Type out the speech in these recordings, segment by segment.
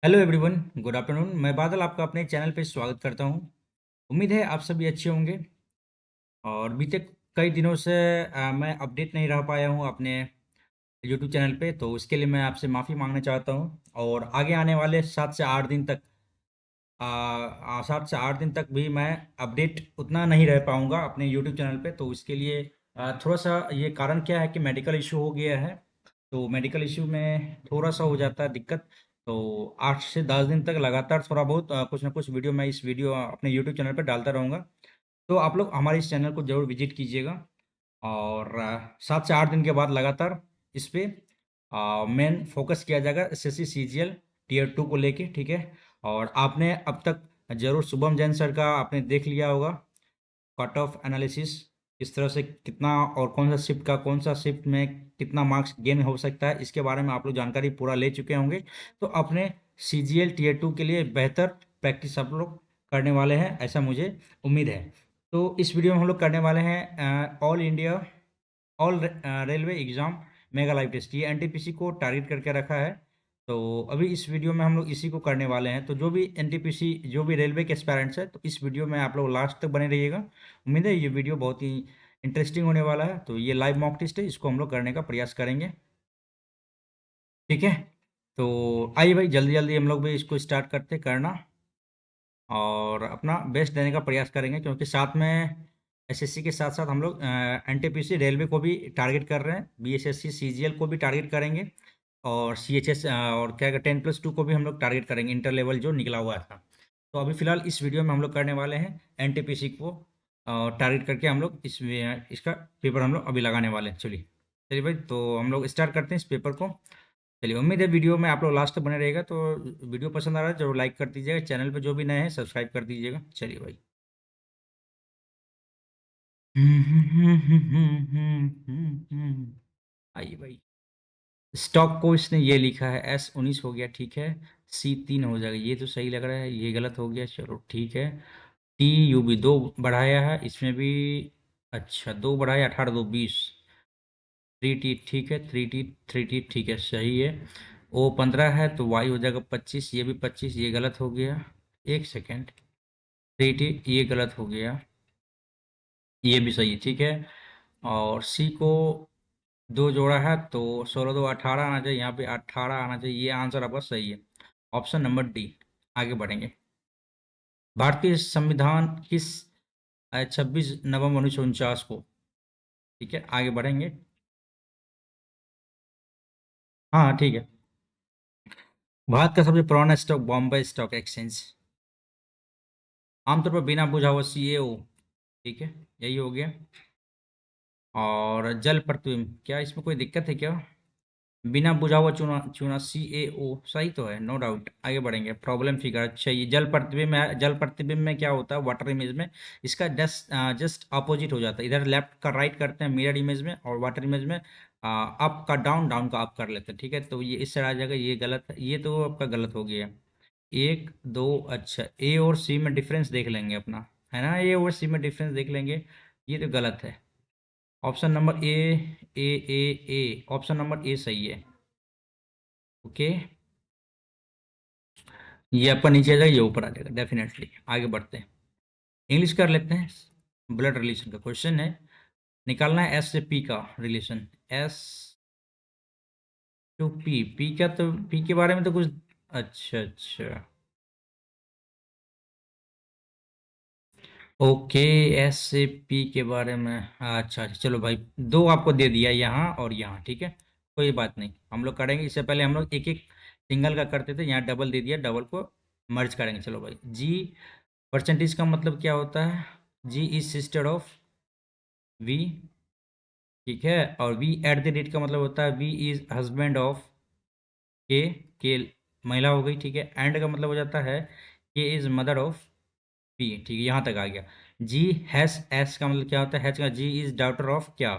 Hello everyone, good afternoon. मैं बादल आपका अपने चैनल पे स्वागत करता हूँ। उम्मीद है आप सभी अच्छे होंगे। और बीते कई दिनों से मैं अपडेट नहीं रह पाया हूँ अपने यूट्यूब चैनल पे, तो उसके लिए मैं आपसे माफ़ी मांगना चाहता हूँ। और आगे आने वाले 7 से 8 दिन तक 7 से 8 दिन तक भी मैं अपडेट उतना नहीं रह पाऊँगा अपने यूट्यूब चैनल पे। तो इसके लिए थोड़ा सा ये कारण क्या है कि मेडिकल इशू हो गया है। तो मेडिकल इशू में थोड़ा सा हो जाता है दिक्कत। तो 8 से 10 दिन तक लगातार थोड़ा बहुत कुछ ना कुछ वीडियो मैं इस वीडियो अपने यूट्यूब चैनल पे डालता रहूँगा। तो आप लोग हमारे इस चैनल को ज़रूर विजिट कीजिएगा। और 7 से 8 दिन के बाद लगातार इस पे मेन फोकस किया जाएगा एसएससी सीजीएल टीयर 2 को लेके, ठीक है। और आपने अब तक जरूर शुभम जैन सर का आपने देख लिया होगा कट ऑफ एनालिसिस, किस तरह से कितना और कौन सा शिफ्ट में कितना मार्क्स गेन हो सकता है, इसके बारे में आप लोग जानकारी पूरा ले चुके होंगे। तो अपने सीजीएल टीयर 2 के लिए बेहतर प्रैक्टिस आप लोग करने वाले हैं, ऐसा मुझे उम्मीद है। तो इस वीडियो में हम लोग करने वाले हैं all India all railway exam mega live test. ये एनटीपीसी को टारगेट करके रखा है। तो अभी इस वीडियो में हम लोग इसी को करने वाले हैं। तो जो भी एनटीपीसी जो भी रेलवे के एस्पायरेंट्स है, तो इस वीडियो में आप लोग लास्ट तक बने रहिएगा। उम्मीद है ये वीडियो बहुत ही इंटरेस्टिंग होने वाला है। तो ये लाइव मॉक टेस्ट है, इसको हम लोग करने का प्रयास करेंगे, ठीक है। तो आइए भाई, जल्दी जल्दी हम लोग भी इसको स्टार्ट करते करना और अपना बेस्ट देने का प्रयास करेंगे, क्योंकि साथ में एसएससी के साथ साथ हम लोग एनटीपीसी रेलवे को भी टारगेट कर रहे हैं, बीएसएससी सीजीएल को भी टारगेट करेंगे और सीएचएस और क्या 10+2 को भी हम लोग टारगेट करेंगे, इंटर लेवल जो निकला हुआ था। तो अभी फिलहाल इस वीडियो में हम लोग करने वाले हैं एनटीपीसी को टारगेट करके हम लोग इसका पेपर हम लोग अभी लगाने वाले हैं। चलिए चलिए भाई, तो हम लोग स्टार्ट करते हैं इस पेपर को। चलिए, उम्मीद है वीडियो में आप लोग लास्ट तक बने रहेगा। तो वीडियो पसंद आ रहा है जरूर लाइक कर दीजिएगा, चैनल पे जो भी नए हैं सब्सक्राइब कर दीजिएगा। चलिए भाई। आइए भाई, स्टॉक को इसने ये लिखा है S19 हो गया, ठीक है। C3 हो जाएगा, ये तो सही लग रहा है, ये गलत हो गया, चलो ठीक है। TUB 2 बढ़ाया है इसमें भी। अच्छा, 2 बढ़ाया, 18 2 20। 3T ठीक है, 3T ठीक है, सही है। O 15 है तो Y हो जाएगा 25, ये भी 25, ये गलत हो गया। एक सेकेंड, 3T ये गलत हो गया, ये भी सही है, ठीक है। और C को 2 जोड़ा है तो 16 2 18 आना चाहिए, यहाँ पे 18 आना चाहिए, ये आंसर आपका सही है। Option number D. आगे बढ़ेंगे। भारतीय संविधान किस 26 नवंबर 1949 को, ठीक है, आगे बढ़ेंगे। हाँ ठीक है। भारत का सबसे पुराना स्टॉक बॉम्बे स्टॉक एक्सचेंज, आमतौर पर बिना बुझा हुआ CAO, ठीक है, यही हो गया। और जल प्रतिबिंब, क्या इसमें कोई दिक्कत है क्या? बिना बुझा हुआ चूना चूना CAO सही तो है, नो डाउट। आगे बढ़ेंगे। प्रॉब्लम फिगर, अच्छा ये जल प्रतिबिंब है। जल प्रतिबिंब में क्या होता है वाटर इमेज में, इसका जस्ट जस्ट अपोजिट हो जाता है। इधर लेफ्ट का राइट करते हैं मिरर इमेज में, और वाटर इमेज में अप का डाउन, डाउन का अप कर लेते हैं, ठीक है। तो ये इस साइड आ जाएगा, ये गलत है, ये तो आपका गलत हो गया। एक दो, अच्छा A और C में डिफरेंस देख लेंगे अपना, है ना, A और C में डिफरेंस देख लेंगे, ये तो गलत है। Option number A option number A सही है, ओके। ये आपका नीचे आ जाएगा, ये ऊपर आ जाएगा डेफिनेटली। आगे बढ़ते हैं, इंग्लिश कर लेते हैं। ब्लड रिलेशन का क्वेश्चन है, निकालना है S से P का रिलेशन। S टू P का तो P के बारे में तो कुछ, अच्छा अच्छा, ओके। S से P के बारे में, अच्छा अच्छा, चलो भाई, दो आपको दे दिया यहाँ और यहाँ, ठीक है। कोई बात नहीं, हम लोग करेंगे। इससे पहले हम लोग एक एक सिंगल का करते थे, यहाँ डबल दे दिया, डबल को मर्ज करेंगे। चलो भाई, G परसेंटेज का मतलब क्या होता है? G is sister of V, ठीक है। और V एट द रेट का मतलब होता है V इज हस्बैंड ऑफ के महिला हो गई, ठीक है। एंड का मतलब हो जाता है K is mother of P, ठीक है, यहाँ तक आ गया। G हैश S का मतलब क्या होता है? हैश का G इज डॉटर ऑफ क्या?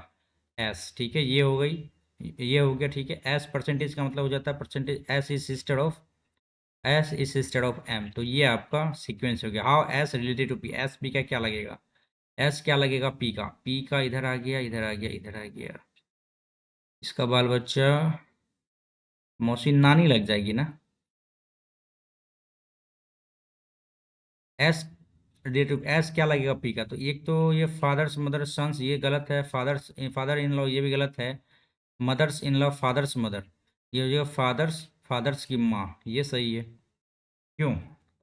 S, ठीक है, ये हो गई, ये हो गया, ठीक है। S परसेंटेज का मतलब हो जाता है percentage, S is sister of M। तो ये आपका सीक्वेंस हो गया। How S related to P, S P का क्या लगेगा? S क्या लगेगा P का इधर आ गया, इधर आ गया, इधर आ गया। इसका बाल बच्चा मौसी नानी लग जाएगी ना, एस रिलेटिव एस क्या लगेगा पी का, तो एक तो ये फादर्स मदर सन्स ये गलत है, फादर्स फादर इन लॉ ये भी गलत है, mothers in law fathers mother ये हो जाएगा फादर्स फादर्स की माँ, ये सही है। क्यों,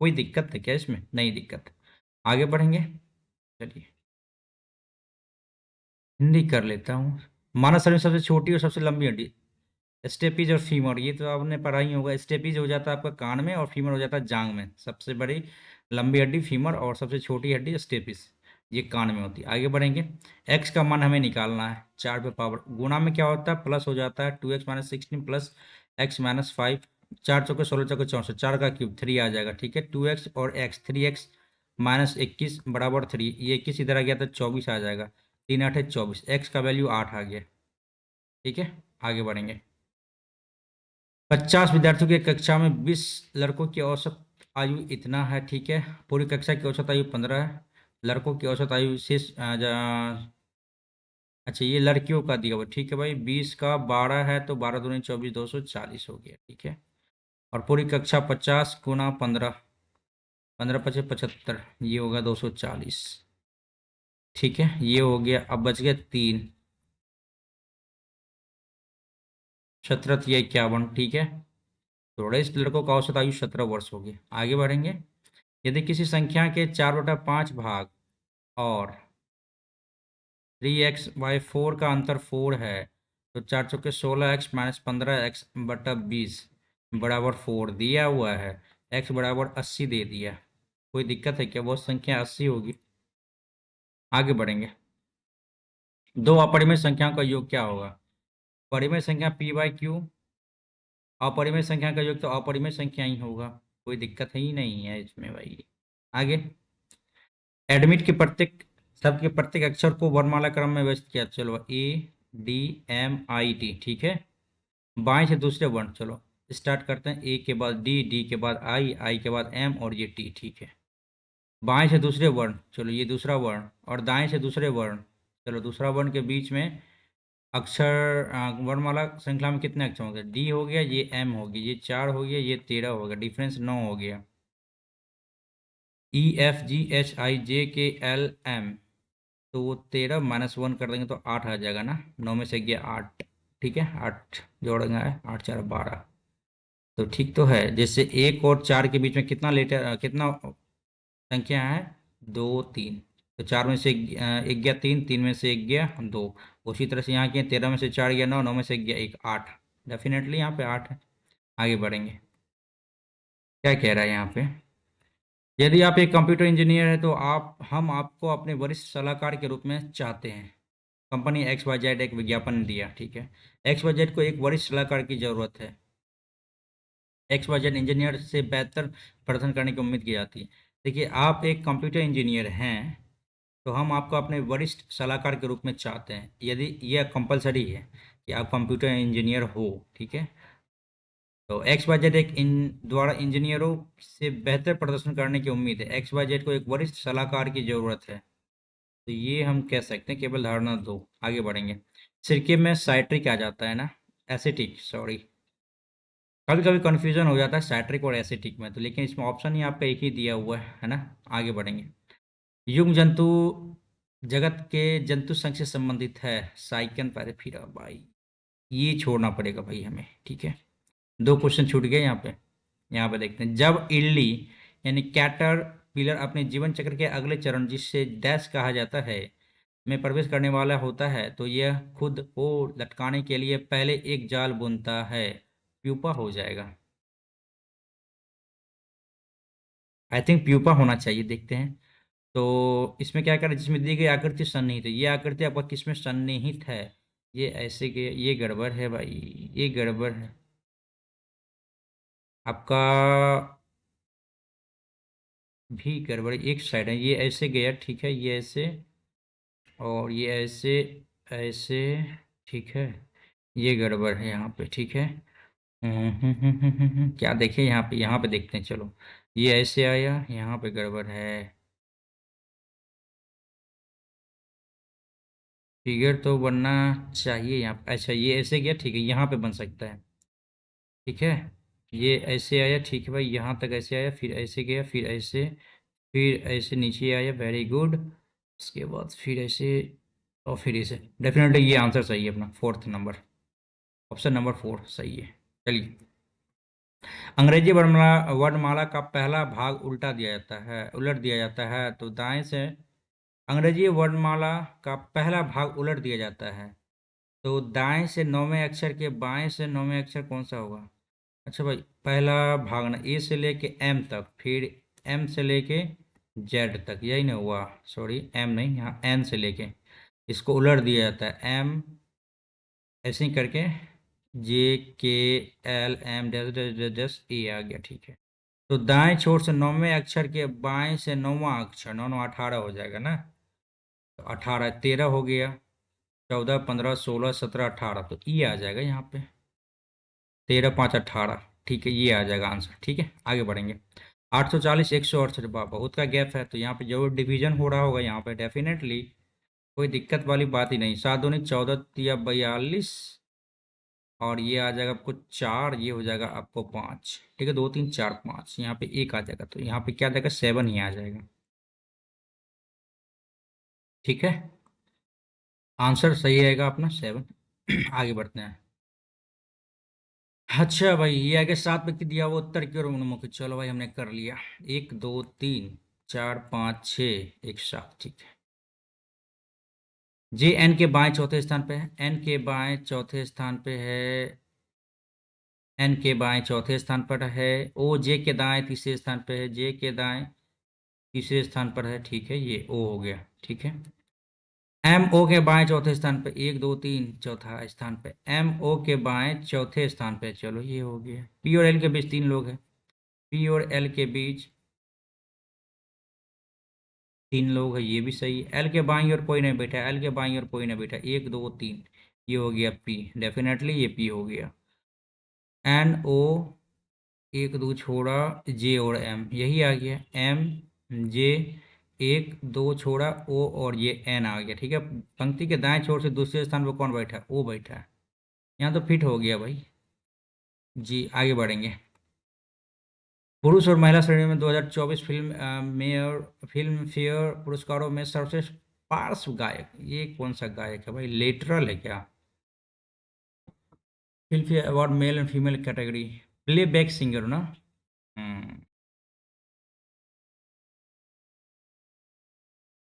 कोई दिक्कत है क्या इसमें? नहीं दिक्कत। आगे बढ़ेंगे, चलिए हिंदी कर लेता हूँ। मानव शरीर में सबसे छोटी और सबसे लंबी हड्डी, स्टेपीज और फीमर, ये तो आपने पढ़ा ही होगा। स्टेपीज हो जाता है आपका कान में और फीमर हो जाता है जांग में। सबसे बड़ी लंबी हड्डी फीमर और सबसे छोटी हड्डी स्टेपीज, ये कान में होती है। आगे बढ़ेंगे, एक्स का मान हमें निकालना है। 4 पे पावर गुणा में क्या होता है, प्लस हो जाता है 2x-16 प्लस x-5। 4 चौके 16 चौके 64, 4 का क्यूब 3 आ जाएगा, ठीक है। 2x और x 3x-21 बराबर 3, ये 21 इधर आ गया तो 24 आ जाएगा। 3 8 24, एक्स का वैल्यू 8 आ गया, ठीक है। आगे बढ़ेंगे, 50 विद्यार्थियों की कक्षा में 20 लड़कों की औसत आयु इतना है, ठीक है। पूरी कक्षा की औसत आयु 15 है। लड़कों की औसत आयु शेष अच्छा ये लड़कियों का दिया हुआ, ठीक है भाई। 20 का 12 है तो 12 दूनी 24, 240 हो गया, ठीक है। और पूरी कक्षा 50 गुना 15, 15 × 5 = 75, ये होगा 240, ठीक है। ये हो गया, अब बच गया 3, 17 या 51, ठीक है। थोड़े इस लड़कों का औसत आयु 17 वर्ष होगी। आगे बढ़ेंगे, यदि किसी संख्या के 4/5 भाग और 3x/4 का अंतर 4 है तो 4 चौके 16x-15x/20 बराबर 4 दिया हुआ है। x बराबर 80 दे दिया, कोई दिक्कत है क्या? बहुत संख्या 80 होगी। आगे बढ़ेंगे, दो अपरिमेय संख्याओं का योग क्या होगा? परिमेय संख्या p/q, अपरिमेय संख्या का योग तो अपरिमेय संख्या ही होगा, कोई दिक्कत ही नहीं है इसमें भाई। आगे, एडमिट के प्रत्येक शब्द के प्रत्येक अक्षर को वर्णमाला क्रम में व्यवस्थित किया, चलो A D M I T, ठीक है। बाएं से दूसरे वर्ण, चलो स्टार्ट करते हैं। ए के बाद डी, डी के बाद आई, आई के बाद एम और ये टी, ठीक है। बाएं से दूसरे वर्ण, चलो ये दूसरा वर्ण, और दाएं से दूसरे वर्ण, चलो दूसरा वर्ण के बीच में अक्षर वर्णमाला श्रृंखला में कितने अक्षर होंगे? डी हो गया, ये एम हो गया, ये 4 हो गया, ये 13 हो गया, डिफरेंस 9 हो गया। E F G H I J K L M, तो वो 13 -1 कर देंगे तो 8 आ जाएगा ना। 9 में से गया 8, ठीक है। 8 जोड़ेंगे, 8 4 12, तो ठीक तो है। जैसे 1 और 4 के बीच में कितना लेटर कितना संख्या है? 2 3, तो 4 में से एक गया 3, 3 में से एक गया 2। उसी तरह से यहाँ किया, 13 में से 4 गया 9, 9 में से एक गया 1, 8। डेफिनेटली यहाँ पे 8 है। आगे बढ़ेंगे, क्या कह रहा है यहाँ पे, यदि आप एक कंप्यूटर इंजीनियर है तो आप हम आपको अपने वरिष्ठ सलाहकार के रूप में चाहते हैं। कंपनी XYZ एक विज्ञापन दिया, ठीक है। XYZ को एक वरिष्ठ सलाहकार की जरूरत है। XYZ इंजीनियर से बेहतर प्रदर्शन करने की उम्मीद की जाती है। देखिए, आप एक कंप्यूटर इंजीनियर हैं तो हम आपको अपने वरिष्ठ सलाहकार के रूप में चाहते हैं, यदि यह कंपलसरी है कि आप कंप्यूटर इंजीनियर हो, ठीक है। तो XYZ एक इन द्वारा इंजीनियरों से बेहतर प्रदर्शन करने की उम्मीद है। XYZ को एक वरिष्ठ सलाहकार की जरूरत है, तो ये हम कह सकते हैं, केवल धारणा 2। आगे बढ़ेंगे, सिरके में साइट्रिक आ जाता है ना, एसिटिक, सॉरी। कभी कभी कन्फ्यूजन हो जाता है साइट्रिक और एसिटिक में, तो लेकिन इसमें ऑप्शन ही आपका एक ही दिया हुआ है ना। आगे बढ़ेंगे, युग्म जंतु जगत के जंतु संघ से संबंधित है, साइकन पैरेफिरा भाई, ये छोड़ना पड़ेगा भाई हमें, ठीक है। 2 क्वेश्चन छूट गए यहाँ पे। यहाँ पे देखते हैं, जब इल्ली यानी कैटर पिलर अपने जीवन चक्र के अगले चरण, जिससे डैश कहा जाता है, में प्रवेश करने वाला होता है तो यह खुद को लटकाने के लिए पहले एक जाल बुनता है, प्यूपा हो जाएगा। आई थिंक प्यूपा होना चाहिए, देखते हैं। तो इसमें क्या करें, जिसमें दी गई आकृति सन्निहित है, ये आकृति आपका किसमें सन्निहित है? ये ऐसे के, ये गड़बड़ है भाई, ये गड़बड़ है आपका, भी गड़बड़ एक साइड है। ये ऐसे गया, ठीक है, ये ऐसे, और ये ऐसे, ऐसे, ठीक है। ये गड़बड़ है यहाँ पे, ठीक है। क्या देखें यहाँ पे देखते हैं, चलो। ये ऐसे आया, यहाँ पे गड़बड़ है। फिगर तो बनना चाहिए यहाँ पे, अच्छा ये ऐसे गया, ठीक है, यहाँ पे बन सकता है, ठीक है। ये ऐसे आया, ठीक है भाई, यहाँ तक ऐसे आया, फिर ऐसे गया, फिर ऐसे, फिर ऐसे नीचे आया, वेरी गुड। उसके बाद फिर ऐसे और फिर ऐसे। डेफिनेटली ये आंसर सही है अपना, फोर्थ नंबर, ऑप्शन नंबर 4 सही है। चलिए, अंग्रेजी वर्णमाला वर्णमाला का पहला भाग उल्टा दिया जाता है, उलट दिया जाता है, तो दाएं से। अंग्रेजी वर्णमाला का पहला भाग उलट दिया जाता है, तो दाएं से नौवें अक्षर के बाएं से नौवें अक्षर कौन सा होगा? अच्छा भाई, पहला भाग ना, ए से लेके एम तक, फिर एम से लेके जेड तक, यही ना हुआ? सॉरी, एम नहीं, यहाँ एन से लेके इसको उलट दिया जाता है, एम ऐसे ही करके, J K L M dash dash dash dash A आ गया, ठीक है। तो दाएं छोर से नौवें अक्षर के बाएं से नौवां अक्षर, नौ नौ 18 हो जाएगा ना। तो 18 13 हो गया, 14 15 16 17 18, तो ई आ जाएगा यहाँ पे, 13 5 18, ठीक है, ये आ जाएगा आंसर। ठीक है, आगे बढ़ेंगे। 840 168, बहुत का गैप है, तो यहाँ पे जरूर डिवीजन हो रहा होगा यहाँ पे डेफिनेटली, कोई दिक्कत वाली बात ही नहीं। 7 दूनी 14 तिया 42, और ये आ जाएगा आपको 4, ये हो जाएगा आपको 5, ठीक है, 2 3 4 5, यहाँ पे एक आ जाएगा, तो यहाँ पे क्या आ जाएगा, 7 ही आ जाएगा। ठीक है, आंसर सही रहेगा अपना 7। आगे बढ़ते हैं। अच्छा भाई, ये आगे 7 व्यक्ति दिया वो उत्तर की ओर उन्मुख, चलो भाई हमने कर लिया। 1 2 3 4 5 6, एक 7, ठीक है। जे एन के बाएं चौथे स्थान पे है, एन के बाएं चौथे स्थान पे है, एन के बाएं चौथे स्थान पर है। ओ जे के दाएं तीसरे स्थान पे है, जे के दाएं तीसरे स्थान पर है, ठीक है, ये ओ हो गया, ठीक है। एम ओ के बाएं चौथे स्थान पे, 1 2 3 चौथा स्थान पे, एम ओ के बाएं चौथे स्थान पे, चलो ये हो गया। पी और एल के बीच 3 लोग हैं, पी और एल के बीच 3 लोग हैं, ये भी सही है। एल के बाईं ओर कोई नहीं बैठा, एल के बाईं ओर कोई नहीं बैठा, 1 2 3, ये हो गया पी, डेफिनेटली ये पी हो गया। एन ओ, एक दो छोड़ा, जे और एम, यही आ गया, एम जे, एक दो छोड़ा ओ, और ये एन आ गया, ठीक है। पंक्ति के दाएं छोर से दूसरे स्थान पर कौन बैठा है? ओ बैठा है, यहाँ तो फिट हो गया भाई। जी, आगे बढ़ेंगे। पुरुष और महिला श्रेणी में 2024 फिल्म फेयर पुरस्कारों में सर्वश्रेष्ठ पार्श्व गायक, ये कौन सा गायक है भाई? लेटरल है क्या? Filmfare award male and female category, playback singer ना? Hmm.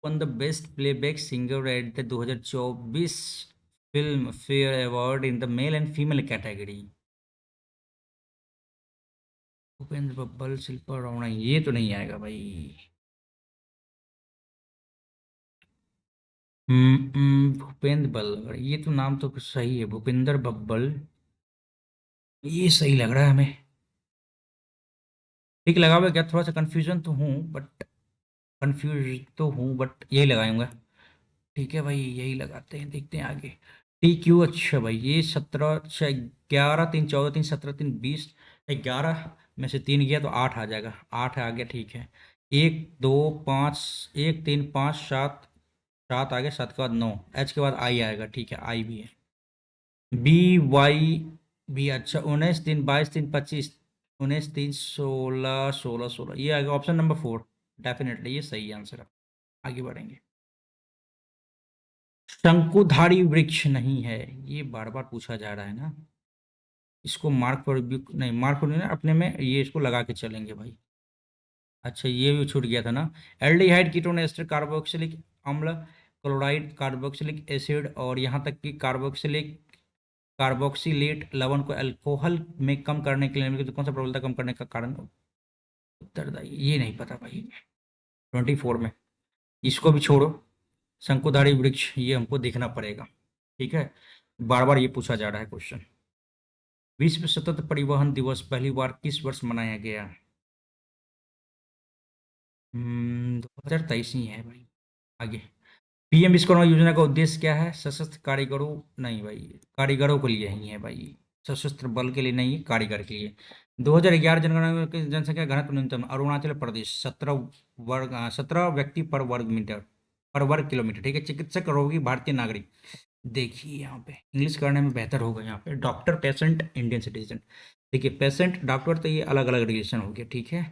One the best playback singer at the 2024 Filmfare award in the male and female category. Bhupinder Babbal, Shilpa Rauna, ये तो नहीं आएगा भाई। भूपेंद्र बब्बल, ये तो नाम तो कुछ सही है, भूपेंद्र बब्बल, ये सही लग रहा है हमें। ठीक लगा हुआ क्या? थोड़ा सा कंफ्यूजन तो हूँ, बट कंफ्यूज तो हूँ, बट यही लगाऊंगा। ठीक है भाई, यही लगाते हैं, देखते हैं आगे। टी क्यू, अच्छा भाई, ये 17, अच्छा 11 3 14 3 17 3 20, 11 में से 3 गया तो 8 आ जाएगा, 8 आ गया, ठीक है। 1 2 5, 1 3 5 7, 7 आ गया, 7 के बाद 9, एच के बाद आई आएगा, ठीक है, आई भी है। बी वाई भी, अच्छा 19 3 22 3 25, 19 3 16 16 16, ये आएगा ऑप्शन नंबर 4, डेफिनेटली ये सही आंसर है। आगे बढ़ेंगे। शंकुधारी वृक्ष नहीं है, ये बार बार पूछा जा रहा है ना, इसको मार्क पर नहीं, मार्क पर नहीं ना, अपने में ये इसको लगा के चलेंगे भाई। अच्छा, ये भी छूट गया था ना। एल्डिहाइड कीटोन एस्टर कार्बोक्सिलिक अम्ल, क्लोराइड कार्बोक्सिलिक एसिड, और यहाँ तक कि कार्बोक्सिलेट लवण को अल्कोहल में कम करने के लिए, तो कौन सा प्रबलता कम करने का कारण उत्तरदायी? ये नहीं पता भाई, 24 में, इसको भी छोड़ो। शंकुधारी वृक्ष, ये हमको देखना पड़ेगा, ठीक है। बार बार ये पूछा जा रहा है क्वेश्चन। विश्व सतत परिवहन दिवस पहली बार किस वर्ष मनाया गया? 2023 ही है भाई। आगे। पीएम विश्वकर्मा योजना का उद्देश्य क्या है? सशस्त्र कारीगरों, नहीं भाई, कारीगरों के लिए ही है भाई, सशस्त्र बल के लिए नहीं, कारीगर के लिए। 2011 जनगणना की जनसंख्या घनत्व न्यूनतम, अरुणाचल प्रदेश 17 व्यक्ति पर वर्ग मीटर, पर वर्ग किलोमीटर, ठीक है। चिकित्सक रोगी भारतीय नागरिक, देखिए यहाँ पे इंग्लिश करने में बेहतर होगा, यहाँ पे डॉक्टर पेशेंट इंडियन सिटीजन, देखिए पेशेंट डॉक्टर तो ये अलग अलग रिलेशन हो गया, ठीक है।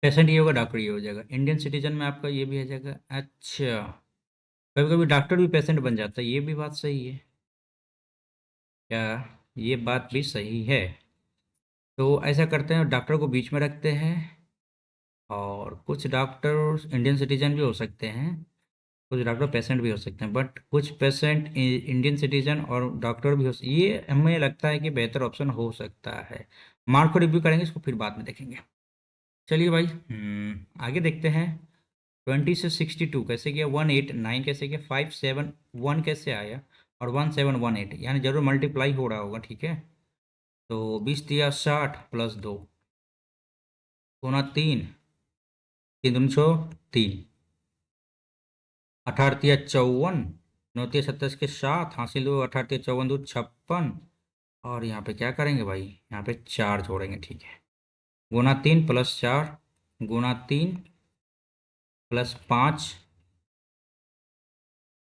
पेशेंट ये होगा, डॉक्टर ये हो जाएगा। इंडियन सिटीजन में आपका ये भी आ जाएगा। अच्छा, कभी कभी डॉक्टर भी पेशेंट बन जाता है, ये भी बात सही है क्या? ये बात भी सही है। तो ऐसा करते हैं, डॉक्टर को बीच में रखते हैं, और कुछ डॉक्टर इंडियन सिटीजन भी हो सकते हैं, कुछ डॉक्टर पेशेंट भी हो सकते हैं, बट कुछ पेशेंट इंडियन सिटीजन और डॉक्टर भी ये हमें लगता है कि बेहतर ऑप्शन हो सकता है। मार्क को रिव्यू करेंगे, इसको फिर बाद में देखेंगे। चलिए भाई, आगे देखते हैं। 20 से 62 कैसे गया, 189 कैसे गया, 571 कैसे आया, और 1718, यानी जरूर मल्टीप्लाई हो रहा होगा, ठीक है। तो 20 × 60 +2 गुना 3, 3×3, 18×54, 9×27 के 7 हासिल हुए, 18×54 और यहाँ पे क्या करेंगे भाई, यहाँ पे 4 जोड़ेंगे, ठीक है। गुना 3 +4 गुना 3 +5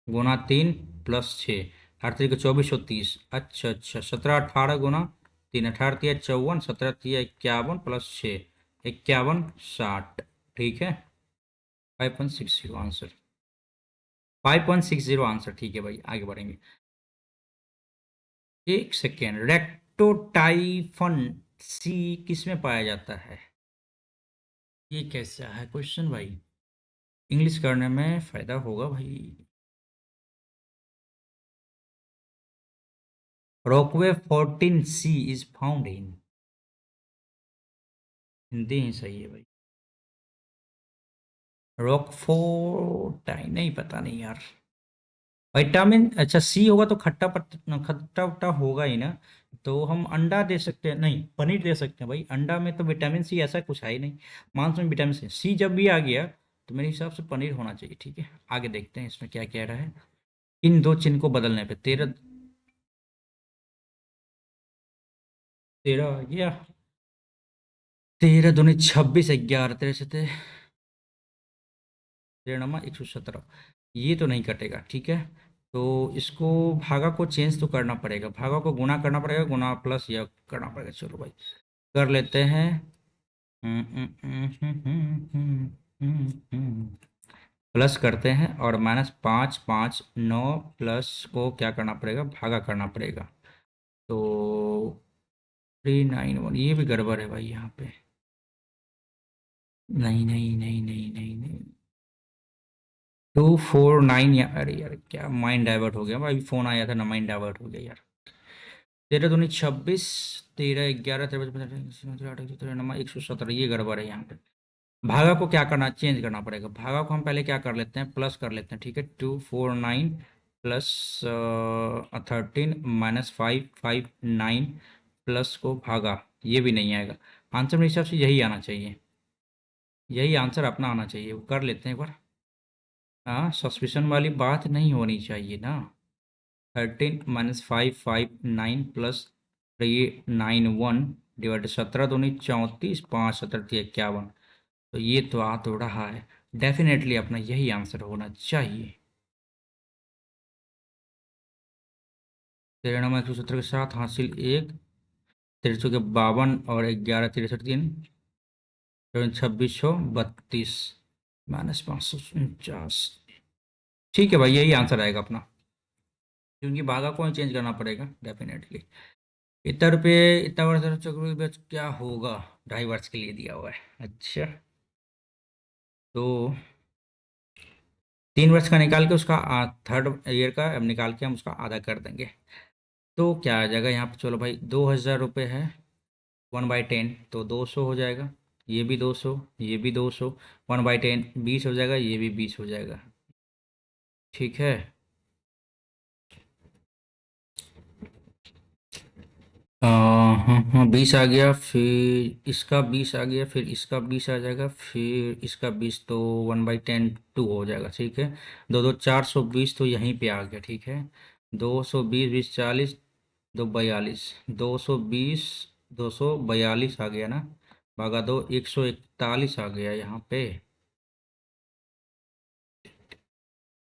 गुना 3 +6, 8×3 = 24, 30। अच्छा अच्छा, 17 18 गुना 3, 18×3 = 54, 17×3 = 51 +6, 51 60, ठीक है। 5.60 आंसर, 5.60 आंसर, ठीक है भाई, आगे बढ़ेंगे। एक सेकेंड, रेक्टोटाइफन सी किस में पाया जाता है? ये कैसा है क्वेश्चन भाई? इंग्लिश करने में फायदा होगा भाई। Rockway 14C is found in, Hindi ही सही है भाई। रॉकफोर्टाइन, नहीं पता नहीं यार। विटामिन, अच्छा सी होगा तो खट्टा खट्टा वट्टा होगा ही ना। तो हम अंडा दे सकते हैं, नहीं पनीर दे सकते हैं भाई, अंडा में तो विटामिन सी ऐसा कुछ है ही नहीं। मांस में विटामिन सी, सी जब भी आ गया तो मेरे हिसाब से पनीर होना चाहिए, ठीक है। आगे देखते हैं इसमें क्या कह रहा है। इन दो चिन्ह को बदलने पे 13, 13 आ गया, 13 दूनी 26, 11 13 से 13×117, ये तो नहीं कटेगा, ठीक है। तो इसको भागा को चेंज तो करना पड़ेगा, भागा को गुना करना पड़ेगा, गुना प्लस या करना पड़ेगा, चलो भाई कर लेते हैं। प्लस करते हैं, और -5 5 9 प्लस को क्या करना पड़ेगा, भागा करना पड़ेगा। तो 391, ये भी गड़बड़ है भाई यहाँ पे। नहीं नहीं नहीं नहीं नहीं नहीं, 249, या अरे यार क्या माइंड डाइवर्ट हो गया भाई, फोन आया था ना, माइंड डाइवर्ट हो गया यार। 13 दूनी 26, 13 11 13 15 16 18 17, ये गड़बड़ है यहाँ पे। भागा को क्या करना, चेंज करना पड़ेगा, भागा को हम पहले क्या कर लेते हैं, प्लस कर लेते हैं, ठीक है। 249 प्लस 13 -559 प्लस को भागा, ये भी नहीं आएगा आंसर, मेरे हिसाब से यही आना चाहिए, यही आंसर अपना आना चाहिए, वो कर लेते हैं एक बार। हाँ, सस्पिशन वाली बात नहीं होनी चाहिए ना। 13 -559 प्लस 391 डिवाइड 17 दूनी 34, 5 17 51, तो ये तो आ तो रहा है, डेफिनेटली अपना यही आंसर होना चाहिए। 13 117 के साथ हासिल 1, 1352 और 11 63 2632 -549, ठीक है भाई, यही आंसर आएगा अपना, क्योंकि भागा को ही चेंज करना पड़ेगा डेफिनेटली। इतना रुपये, इतना वर्ष चक्रवृद्धि ब्याज क्या होगा, 2.5 वर्ष के लिए दिया हुआ है। अच्छा, तो 3 वर्ष का निकाल के उसका थर्ड ईयर का अब निकाल के हम उसका आधा कर देंगे, तो क्या आ जाएगा यहाँ पे, चलो भाई 2,000 रुपये है, 1/10 तो 200 हो जाएगा, ये भी 200, ये भी 200, 1/10 20 हो जाएगा, ये भी 20 हो जाएगा, ठीक है। हाँ हाँ, 20 आ गया, फिर इसका 20 आ गया, फिर इसका 20 आ जाएगा, फिर इसका 20, तो 1/10 2 हो जाएगा, ठीक है। दो दो 420, तो यहीं पे आ गया, ठीक है। 220 20 40, 242, 242 आ गया ना, भागा दो 141 आ गया यहाँ पे,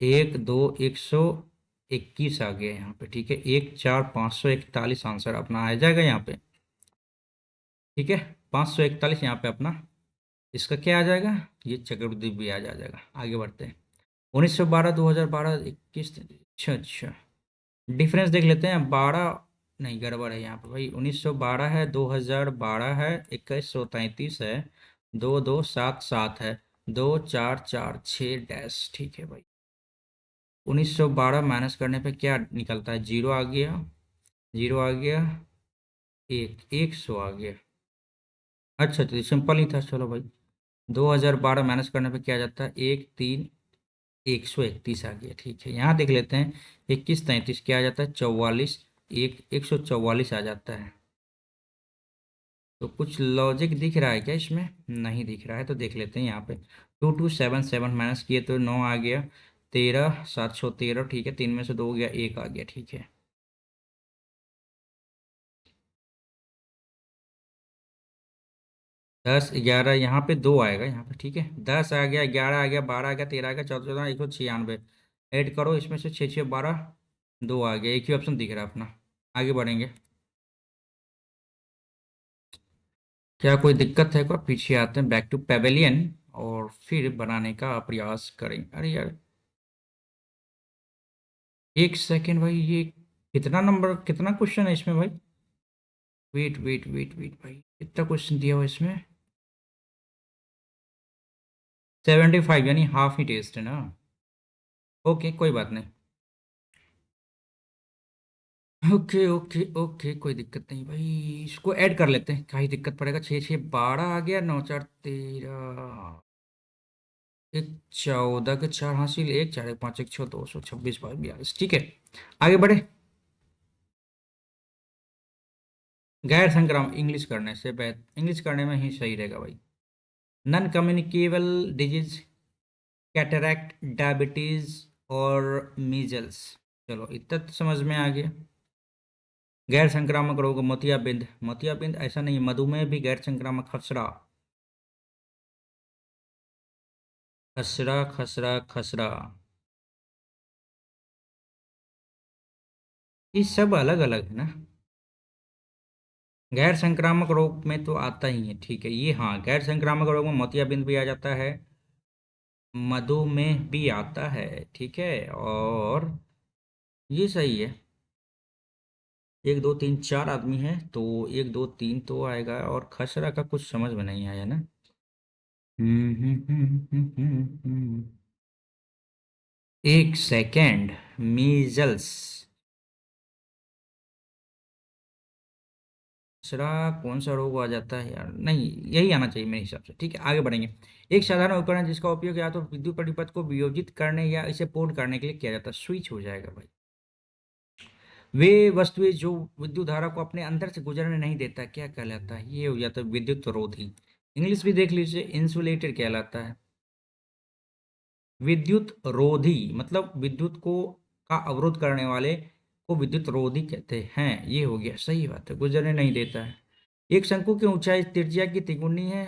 1 2 121 आ गया यहाँ पे, ठीक है। 1 4 541 आंसर अपना आ जाएगा यहाँ पे, ठीक है। 541 यहाँ पे अपना इसका क्या आ जाएगा, ये चक्रवृद्धि ब्याज आ जाएगा। आगे बढ़ते हैं। 1912, 2012, 21। अच्छा अच्छा, डिफरेंस देख लेते हैं। 12 नहीं, गड़बड़ है यहाँ पे भाई। 1912 है, 2012 है, 2133 है, 2277 है, 2446 डैश। ठीक है भाई। 1912 माइनस करने पे क्या निकलता है, जीरो आ गया, जीरो आ गया, एक 100 आ गया। अच्छा तो सिंपल ही था, चलो भाई। 2012 माइनस करने पे क्या आ जाता है, 131 आ गया। ठीक है, यहाँ देख लेते हैं। 2133 क्या आ जाता है, 44, 144 आ जाता है। तो कुछ लॉजिक दिख रहा है क्या इसमें, नहीं दिख रहा है, तो देख लेते हैं यहाँ पे। 2277 माइनस किए तो 9 आ गया, 13, 713। ठीक है, 3 में से 2 गया, 1 आ गया। ठीक है, 10, 11, यहाँ पे 2 आएगा यहाँ पे। ठीक है, 10 आ गया, 11 आ गया, 12 आ गया, 13 आ गया, 14, 196। ऐड करो इसमें से 6 6 12, 2 आ गया। एक ही ऑप्शन दिख रहा है अपना। आगे बढ़ेंगे। क्या कोई दिक्कत है, क्या पीछे आते हैं, बैक टू पेवेलियन, और फिर बनाने का प्रयास करें। अरे यार, एक सेकेंड भाई, ये कितना नंबर, कितना क्वेश्चन है इसमें भाई। वेट वेट वेट वेट भाई, कितना क्वेश्चन दिया हुआ है इसमें। 75, यानी हाफ ही टेस्ट है ना। ओके, कोई बात नहीं। ओके ओके ओके, कोई दिक्कत नहीं भाई। इसको ऐड कर लेते हैं, क्या ही दिक्कत पड़ेगा। 6 6 12 आ गया, 9 4 13, एक 14 के 4 हासिल, एक 4 एक 5 एक 6, 226 भाई 42। ठीक है, आगे बढ़े। गैर संक्रामक इंग्लिश करने से बेहतर, इंग्लिश करने में ही सही रहेगा भाई। Non communicable disease, cataract, diabetes और मीजल्स। चलो, इतना तो समझ में आ गया। गैर संक्रामक रोग, मोतियाबिंद। मोतियाबिंद ऐसा नहीं, मधुमेह भी गैर संक्रामक। खसरा, खसरा खसरा खसरा, ये सब अलग अलग है ना। गैर संक्रामक रोग में तो आता ही है। ठीक है, ये हाँ, गैर संक्रामक रोग में मोतियाबिंद भी आ जाता है, मधुमेह भी आता है। ठीक है, और ये सही है। 1 2 3 4 आदमी है, तो 1 2 3 तो आएगा, और खसरा का कुछ समझ में नहीं आया ना। एक सेकेंड। मीजल्स, खसरा कौन सा रोग आ जाता है यार, नहीं यही आना चाहिए मेरे हिसाब से। ठीक है, आगे बढ़ेंगे। एक साधारण उपकरण जिसका उपयोग या तो विद्युत परिपथ को वियोजित करने या इसे पोर्ट करने के लिए किया जाता है। स्विच हो जाएगा भाई। वे वस्तुएं जो विद्युत धारा को अपने अंदर से गुजरने नहीं देता, क्या कहलाता है, ये हो जाता है विद्युत रोधी। इंग्लिश भी देख लीजिए, इंसुलेटर कहलाता है। विद्युत रोधी मतलब विद्युत को का अवरोध करने वाले को विद्युत रोधी कहते हैं। ये हो गया, सही बात है, गुजरने नहीं देता है। एक शंकु की ऊंचाई त्रिज्या की तिगुनी है,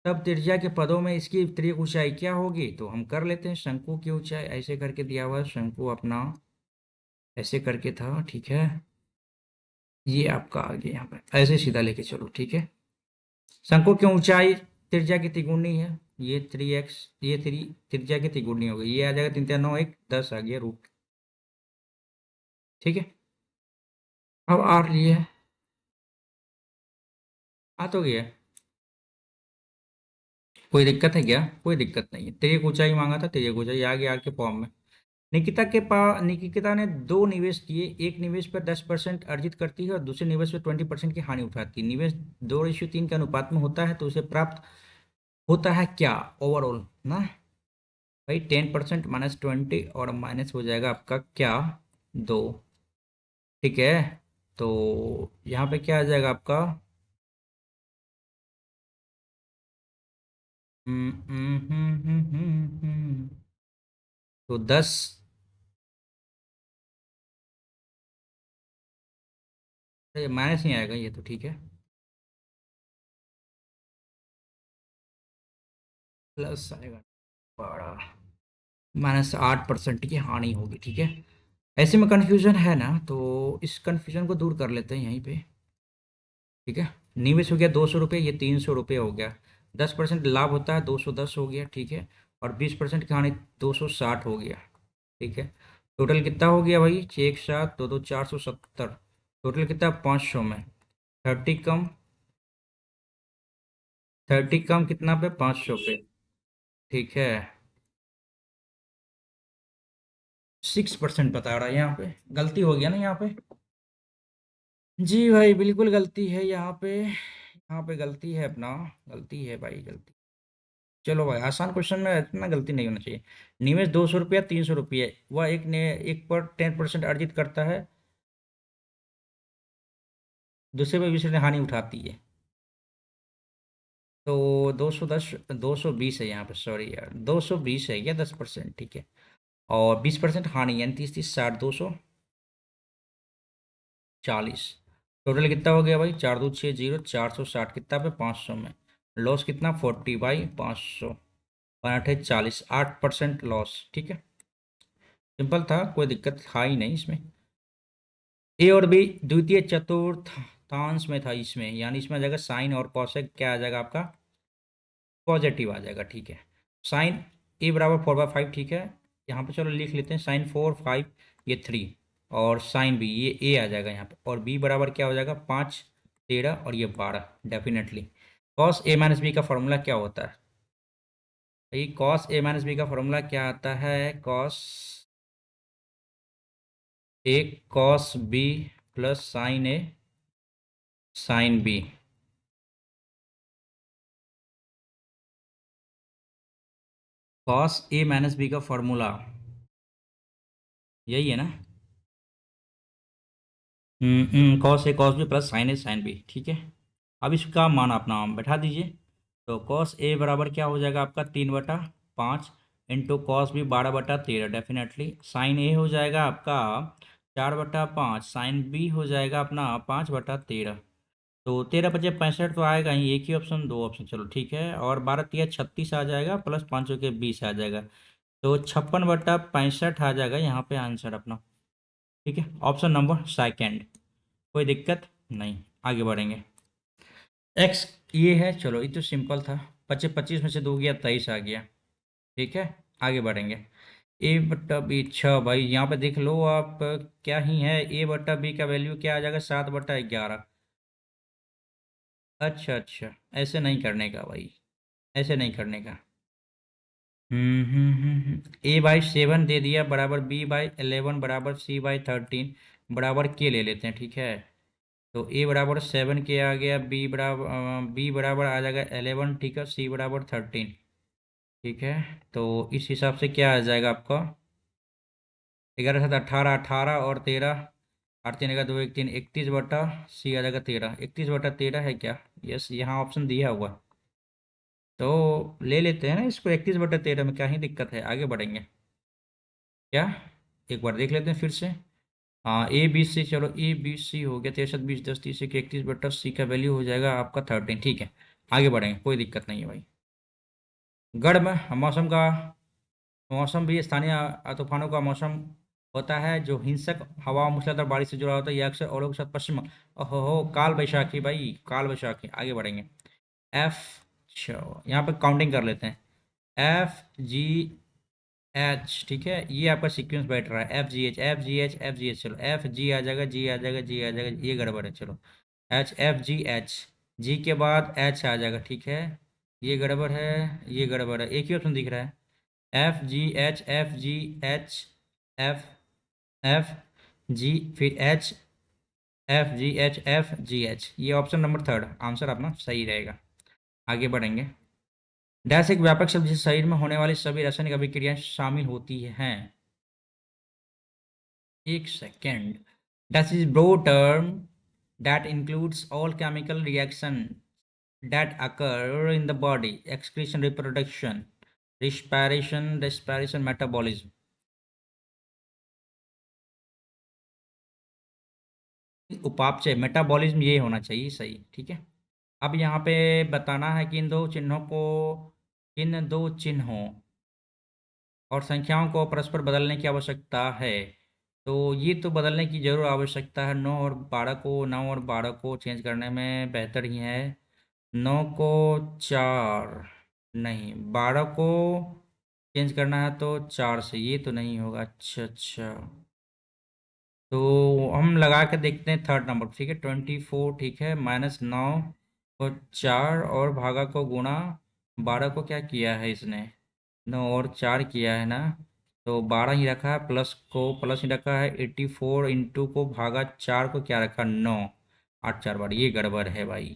तब त्रिज्या के पदों में इसकी त्रिक ऊंचाई क्या होगी, तो हम कर लेते हैं। शंकु की ऊंचाई ऐसे करके दिया हुआ है, शंकु अपना ऐसे करके था। ठीक है, ये आपका आ गया यहाँ पे, ऐसे सीधा लेके चलो। ठीक है, शंकु की ऊंचाई त्रिज्या की तिगुनी है, ये 3x, ये 3 त्रिज्या की तिगुनी हो गई, ये आ जाएगा 3 3 9 1 10 आ गया रूट। ठीक है, अब आर लिए आ तो गया। कोई दिक्कत है क्या, कोई दिक्कत नहीं है। तेरी ऊंचाई मांगा था, तेरी ऊंचाई आ गया आर के फॉर्म में। निकिता ने 2 निवेश किए, एक निवेश पर 10% अर्जित करती है और दूसरे निवेश पर 20% की हानि उठाती है। निवेश 2:3 के अनुपात में होता है, तो उसे प्राप्त होता है क्या ओवरऑल ना भाई। 10% -20, और माइनस हो जाएगा आपका क्या, 2। ठीक है, तो यहाँ पे क्या आ जाएगा आपका, तो 10, माइनस नहीं आएगा ये तो। ठीक है, प्लस आएगा, बड़ा -8% की हानि होगी। ठीक है, ऐसे में कन्फ्यूजन है ना, तो इस कन्फ्यूजन को दूर कर लेते हैं यहीं पे। ठीक है, निवेश हो गया 200 रुपये, ये 300 रुपये हो गया। 10% लाभ होता है 210 हो गया, ठीक है। और 20% की हानि 260 हो गया, ठीक है। टोटल कितना हो गया भाई? 6 7 2 2 470। टोटल कितना? 500 में 30 कम, 30 कम कितना पे? 500 पे, ठीक है। 6% बता रहा है यहाँ पे, गलती हो गया ना यहाँ पे। जी भाई बिल्कुल गलती है यहाँ पे, यहाँ पे गलती है अपना, गलती है भाई, गलती। चलो भाई, आसान क्वेश्चन में इतना गलती नहीं होना चाहिए। निवेश 200 रुपया 300 रुपये, वह एक ने एक पर 10% अर्जित करता है, दूसरे पर 20% हानि उठाती है। तो 210, 220 है यहाँ पे, सॉरी यार, 220 है क्या? 10%, ठीक है। और 20% हानि, यानी 30 30 60, 240। टोटल कितना हो गया भाई? 4 2 6 0, 460 कितना पे? 500 में। लॉस कितना? 40/500, 5 8 40, 8% लॉस, ठीक है। सिंपल था, कोई दिक्कत था ही नहीं इसमें। ए और बी द्वितीय चतुर्थांश में था इसमें, यानी इसमें आ जाएगा साइन और कॉसेक, क्या आ जाएगा आपका? पॉजिटिव आ जाएगा, ठीक है। साइन ए बराबर 4/5, ठीक है। यहाँ पे चलो लिख लेते हैं, साइन 4 5, ये 3। और साइन बी, ये ए आ जाएगा यहाँ पे। और बी बराबर क्या हो जाएगा? 5 13 और ये 12, definitely. Cos A minus B का फॉर्मूला क्या होता है भाई? कॉस ए माइनस बी का फॉर्मूला क्या आता है? Cos A cos B plus sign A sine B. Cos A minus B का फॉर्मूला यही है ना? Cos A cos B plus sign A sine B, ठीक है। अब इसका मान अपना बैठा दीजिए। तो कॉस ए बराबर क्या हो जाएगा आपका? 3/5 into cos B 12/13, definitely. Sine A हो जाएगा आपका 4/5, साइन बी हो जाएगा अपना 5/13। तो 13 × 5 = 65 तो आएगा ही, एक ही ऑप्शन, दो ऑप्शन, चलो ठीक है। और 12 × 3 = 36 आ जाएगा, प्लस 5 के 20 आ जाएगा। तो 56/65 आ जाएगा यहाँ पे आंसर अपना, ठीक है। Option number second. कोई दिक्कत नहीं, आगे बढ़ेंगे। एक्स ये है, चलो ये तो सिंपल था। 25 में से 2 गया, 23 आ गया, ठीक है। आगे बढ़ेंगे। A/B, अच्छा भाई यहाँ पे देख लो आप, क्या ही है, A/B का वैल्यू क्या आ जाएगा? 7/11। अच्छा अच्छा, ऐसे नहीं करने का भाई, ऐसे नहीं करने का। A/7 दे दिया बराबर B/11 बराबर C/13 बराबर के ले लेते हैं, ठीक है। तो A बराबर 7 के आ गया, B बराबर आ जाएगा 11, ठीक है। C/13, ठीक है। तो इस हिसाब से क्या आ जाएगा आपका? 11 7 18, 18 और 13, 8 3 2 1 3, 31 सी आ जाएगा 13, 31/13 है क्या? यस, यहाँ ऑप्शन दिया हुआ। तो ले लेते हैं ना इसको, 31/13 में, क्या ही दिक्कत है, आगे बढ़ेंगे। क्या? एक बार देख लेते हैं फिर से। हाँ, ABC, चलो ABC हो गया, 63 20 10 30 31/C का वैल्यू हो जाएगा आपका 13, ठीक है। आगे बढ़ेंगे, कोई दिक्कत नहीं है भाई। गर्म मौसम का, मौसम भी स्थानीय तूफानों का मौसम होता है, जो हिंसक हवा मूसलाधार बारिश से जुड़ा होता है। यह अक्सर ओलों के साथ पश्चिम, ओहो हो, काल बैशाखी भाई, काल बैशाखी। आगे बढ़ेंगे। एफ, अच्छा यहाँ पे काउंटिंग कर लेते हैं। FGH, ठीक है, ये आपका सीक्वेंस बैठ रहा है, FGH, चलो FG आ जाएगा, G आ जाएगा, G आ जाएगा, ये गड़बड़ है, चलो। HFGH, जी के बाद H आ जाएगा, ठीक है। ये गड़बड़ है, ये गड़बड़ है, एक ही ऑप्शन दिख रहा है। FGH, F फिर HFGH, ये ऑप्शन नंबर थर्ड आंसर अपना सही रहेगा। आगे बढ़ेंगे। डैश एक व्यापक शब्द जिस शरीर में होने वाली सभी रासायनिक अभिक्रियाएं शामिल होती हैं। एक second. Dash is broad term that includes all chemical reaction that occur in the body: excretion, reproduction, respiration, metabolism। उपापचय, मेटाबॉलिज्म, ये होना चाहिए सही, ठीक है। अब यहाँ पे बताना है कि इन दो चिन्हों और संख्याओं को परस्पर बदलने की आवश्यकता है। तो ये तो बदलने की जरूर आवश्यकता है, 9 और 12 को, 9 और 12 को चेंज करने में बेहतर ही है 9 को 4 नहीं, 12 को चेंज करना है तो 4 से, ये तो नहीं होगा। अच्छा अच्छा, तो हम लगा के देखते हैं थर्ड नंबर, ठीक है। 24, ठीक है, -9 को 4 और भागा को गुणा 12 को क्या किया है इसने, 9 और 4 किया है ना, तो 12 ही रखा है, प्लस को प्लस ही रखा है। 84 इंटू को भागा 4 को क्या रखा, 9, 8 4 बार, ये गड़बड़ है भाई,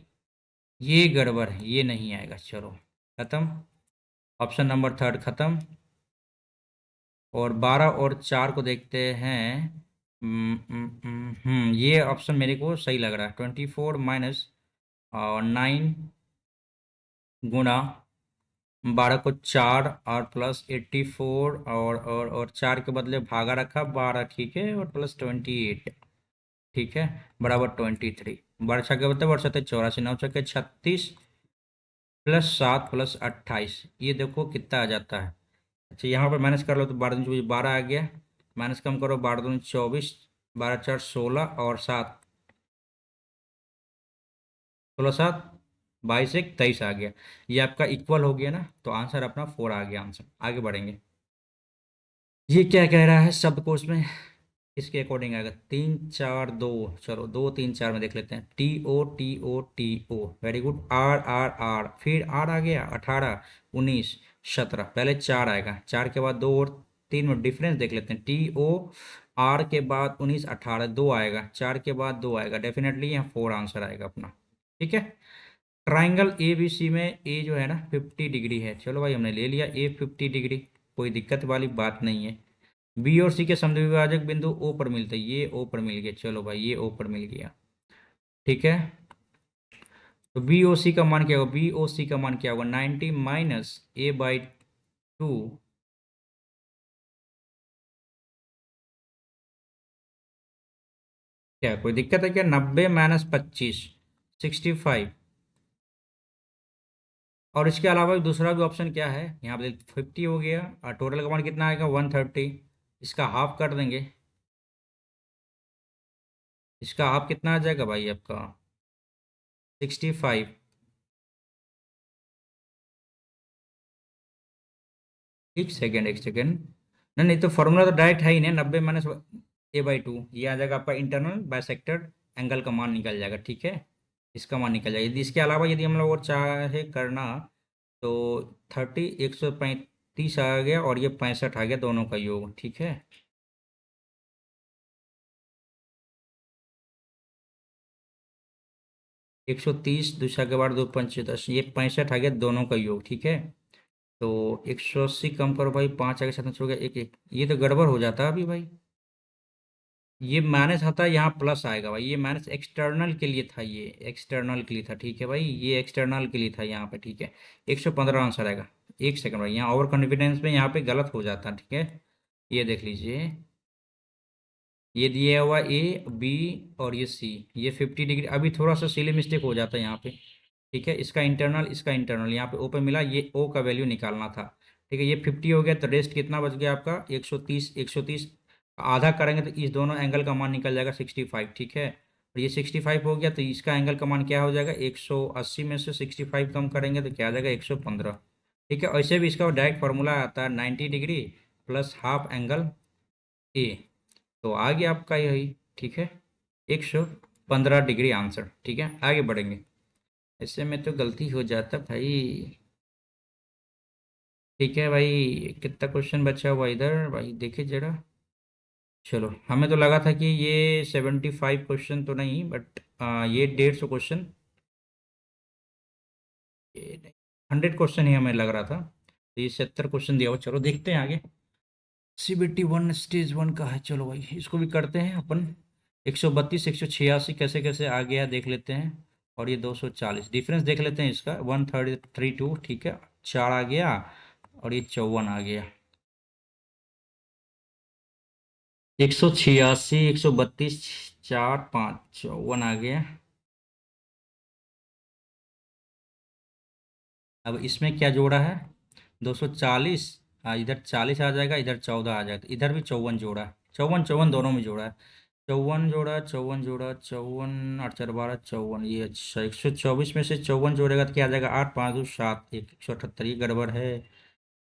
ये गड़बड़ है, ये नहीं आएगा। चलो खत्म, ऑप्शन नंबर थर्ड खत्म। और 12 और 4 को देखते हैं। ये ऑप्शन मेरे को सही लग रहा है। 24 माइनस और 9 गुणा 12 को 4 और प्लस 84 और 4 के बदले भागा रखा 12, ठीक है, और प्लस 28, ठीक है, बराबर 23। वर्षा के बदले वर्षा थे 84, 9 छक्के 36, प्लस 7 प्लस 28, ये देखो कितना आ जाता है। अच्छा यहाँ पर माइनस कर लो तो 12 दूनी 12 आ गया, माइनस कम करो, 12 दूनी 24, 12 4 16 और 7 16 7 22 1 23 आ गया। ये आपका इक्वल हो गया ना, तो आंसर अपना 4 आ गया आंसर। आगे बढ़ेंगे। ये क्या कह रहा है शब्दकोश में, इसके अकॉर्डिंग आएगा 3 4 2। चलो 2 3 4 में देख लेते हैं। TO TO TO, very good. R फिर आर आ गया, 18 19 17, पहले 4 आएगा, 4 के बाद 2 और 3 में डिफरेंस देख लेते हैं। TOR के बाद 19 18 2 आएगा, 4 के बाद 2 आएगा, डेफिनेटली यहाँ 4 आंसर आएगा अपना, ठीक है। ट्राइंगल ABC में ए जो है ना 50 डिग्री है। चलो भाई हमने ले लिया ए 50 डिग्री, कोई दिक्कत वाली बात नहीं है। बी और सी के समद्विभाजक बिंदु ओ पर मिलते हैं, ये ओ पर मिल गया। चलो भाई ये ओ पर मिल गया, ठीक है। तो बी ओ सी का मान क्या होगा, बी ओ सी का मान क्या होगा, 90 माइनस A/2। क्या कोई दिक्कत है क्या, 90 माइनस 25 65। और इसके अलावा भी दूसरा भी ऑप्शन क्या है, यहाँ पे 50 हो गया और टोटल का मान कितना आएगा 130, इसका हाफ कर देंगे, इसका हाफ कितना आ जाएगा भाई आपका 65। एक सेकेंड, नहीं नहीं, तो फॉर्मूला तो डायरेक्ट है ही नहीं, 90 माइनस A/2, ये आ जाएगा आपका इंटरनल बाइसेक्टर एंगल का मान निकल जाएगा, ठीक है। इसका मान निकल जाएगा। यदि इसके अलावा यदि हम लोग और चाहे करना तो 30 135 आ गया और ये 65 आ गया, दोनों का योग, ठीक है। 130 दूसरा के बाद 2 5 10, ये 65 आ गया, दोनों का योग, ठीक है। तो 180 कम करो भाई, 5 आगे साथ में छोड़ गया, एक एक, ये तो गड़बड़ हो जाता है अभी भाई। ये माइनस आता है, यहाँ प्लस आएगा भाई, ये माइनस एक्सटर्नल के लिए था, ये एक्सटर्नल के लिए था, ठीक है भाई, ये एक्सटर्नल के लिए था यहाँ पे, ठीक है। 115 आंसर आएगा। एक सेकंड भाई, यहाँ ओवर कॉन्फिडेंस में यहाँ पे गलत हो जाता है, ठीक है। ये देख लीजिए, ये दिया हुआ A B और ये C, ये 50 डिग्री, अभी थोड़ा सा सिली मिस्टेक हो जाता है यहाँ पे, ठीक है। इसका इंटरनल यहाँ पे ओ पे मिला, ये ओ का वैल्यू निकालना था, ठीक है। ये 50 हो गया, तो रेस्ट कितना बच गया आपका 130 आधा करेंगे तो इस दोनों एंगल का मान निकल जाएगा 65, ठीक है। और ये 65 हो गया, तो इसका एंगल का मान क्या हो जाएगा, 180 में से 65 कम करेंगे तो क्या आ जाएगा 115, ठीक है। ऐसे भी इसका डायरेक्ट फार्मूला आता है 90 degree plus half angle A, तो आ गया आपका यही, ठीक है, 115 डिग्री आंसर, ठीक है। आगे बढ़ेंगे, ऐसे में तो गलती हो जाता भाई, ठीक है भाई। कितना क्वेश्चन बचा हुआ इधर भाई, देखिए जरा। चलो हमें तो लगा था कि ये 75 क्वेश्चन तो नहीं, बट ये 150 क्वेश्चन, ये 100 क्वेश्चन ही हमें लग रहा था, तो ये 70 क्वेश्चन दिया हुआ। चलो देखते हैं आगे। CBT 1 स्टेज 1 का है, चलो भाई इसको भी करते हैं अपन। 132 186 कैसे कैसे आ गया देख लेते हैं। और ये 240, डिफरेंस देख लेते हैं इसका, 132, ठीक है, 4 आ गया और ये 54 आ गया। 186 132 4 5 54 आ गया। अब इसमें क्या जोड़ा है, 240, हाँ इधर 40 आ जाएगा, इधर 14 आ जाएगा, इधर भी 54 जोड़ा है, 54 54 दोनों में जोड़ा है। चौवन जोड़ा 54 8 4 12 54, ये अच्छा 124 में से 54 जोड़ेगा तो क्या आ जाएगा 8 5 2 7 178, ये गड़बड़ है।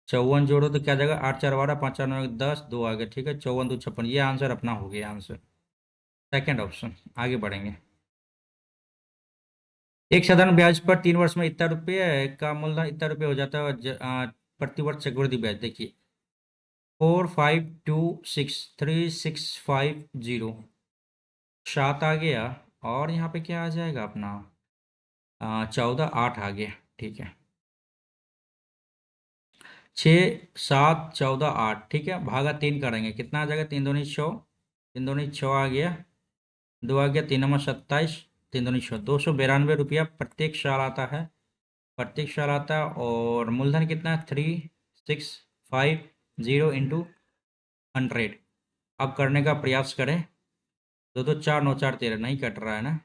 54 जोड़ो तो क्या आ जाएगा 8 4 12 5 4 9 10, 2 आ गया, ठीक है, 54 2 56, ये आंसर अपना हो गया आंसर, सेकंड ऑप्शन। आगे बढ़ेंगे। एक साधारण ब्याज पर 3 वर्ष में इतना रुपये का मूलधन इतना रुपये हो जाता है, और प्रति वर्ष चक्रवृद्धि ब्याज देखिए 45263650, 7 आ गया, और यहाँ पे क्या आ जाएगा अपना 14 8 आ गया, ठीक है, 6 7 14 8, ठीक है, भागा 3 करेंगे, कितना आ जाएगा 3 दूनी 6, 3 दूनी 6 आ गया, 2 आ गया, 3 9 27, 3 दूनी 6, 292 रुपया प्रत्येक साल आता है, प्रत्येक साल आता है, और मूलधन कितना है 3650 इंटू 100। अब करने का प्रयास करें, 2 2 4 9 4 13 नहीं कट रहा है ना,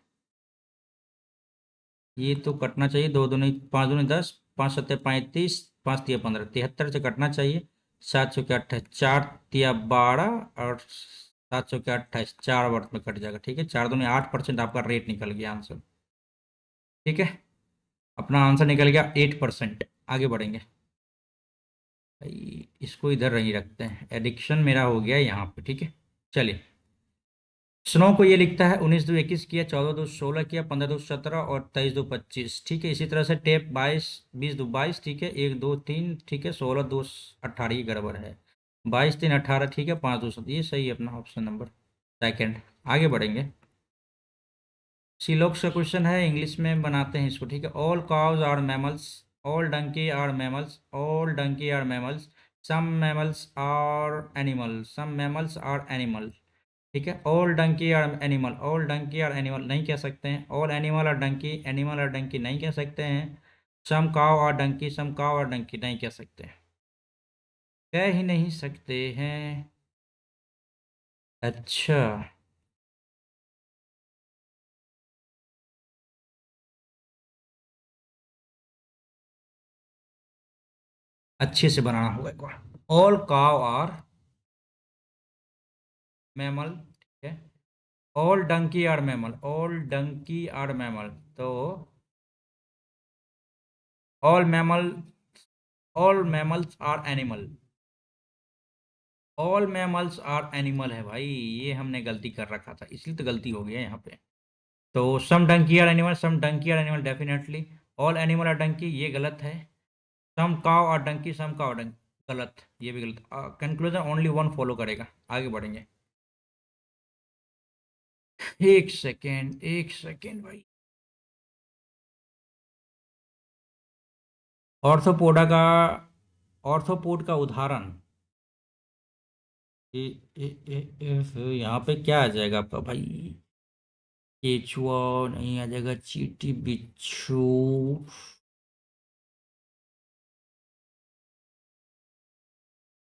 ये तो कटना चाहिए, 2 दूनी 5 दूनी 10, 5 7 35, 5 3 15, 73 से कटना चाहिए, 7 चौके 28, 4 3 12, और 7 चौके 28, 4 वर्ष में कट जाएगा, ठीक है, 4 दूनी 8% आपका रेट निकल गया आंसर, ठीक है, अपना आंसर निकल गया 8%। आगे बढ़ेंगे भाई, इसको इधर नहीं रखते हैं, एडिक्शन मेरा हो गया यहाँ पे, ठीक है, चलिए। स्नो को ये लिखता है 19 2 21 किया, 14 2 16 किया, 15 2 17 और 23 2 25, ठीक है, इसी तरह से टेप 22 20 2 22, ठीक है, 1 2 3, ठीक है, 16 2 18, ये गड़बड़ है, 22 3 18, ठीक है, 5 2 7, ये सही है अपना ऑप्शन नंबर सेकंड। आगे बढ़ेंगे। सिलोक से क्वेश्चन है, इंग्लिश में बनाते हैं इसको, ठीक है, all cows are mammals, all donkey are mammals, all donkey are mammals, some mammals are animal, some mammals are animal, ठीक है, all donkey are animal, all donkey are animal नहीं कह सकते हैं, all animal are donkey, animal are donkey नहीं कह सकते हैं, सम काव आर डंकी, सम काव आर डंकी नहीं कह सकते हैं, कह ही नहीं सकते हैं। अच्छा, अच्छे से बनाना होगा एक बार। ऑल काव आर मैमल, ठीक है, all donkey are mammal, all donkey are mammal, तो all mammal, all mammals are animal, all mammals are animal है भाई, ये हमने गलती कर रखा था, इसलिए तो गलती हो गई है यहाँ पे। तो some donkey are animal, some donkey are animal definitely, all animal are donkey ये गलत है, सम काव आर डंकी, सम काव डंकी गलत, ये भी गलत, कंक्लूजन ओनली वन फॉलो करेगा। आगे बढ़ेंगे। एक सेकेंड, एक सेकेंड भाई, ऑर्थोपोडा का, ऑर्थोपोड का उदाहरण, ए, यहाँ पे क्या आ जाएगा आपका भाई, केचुआ नहीं आ जाएगा, चींटी बिच्छू,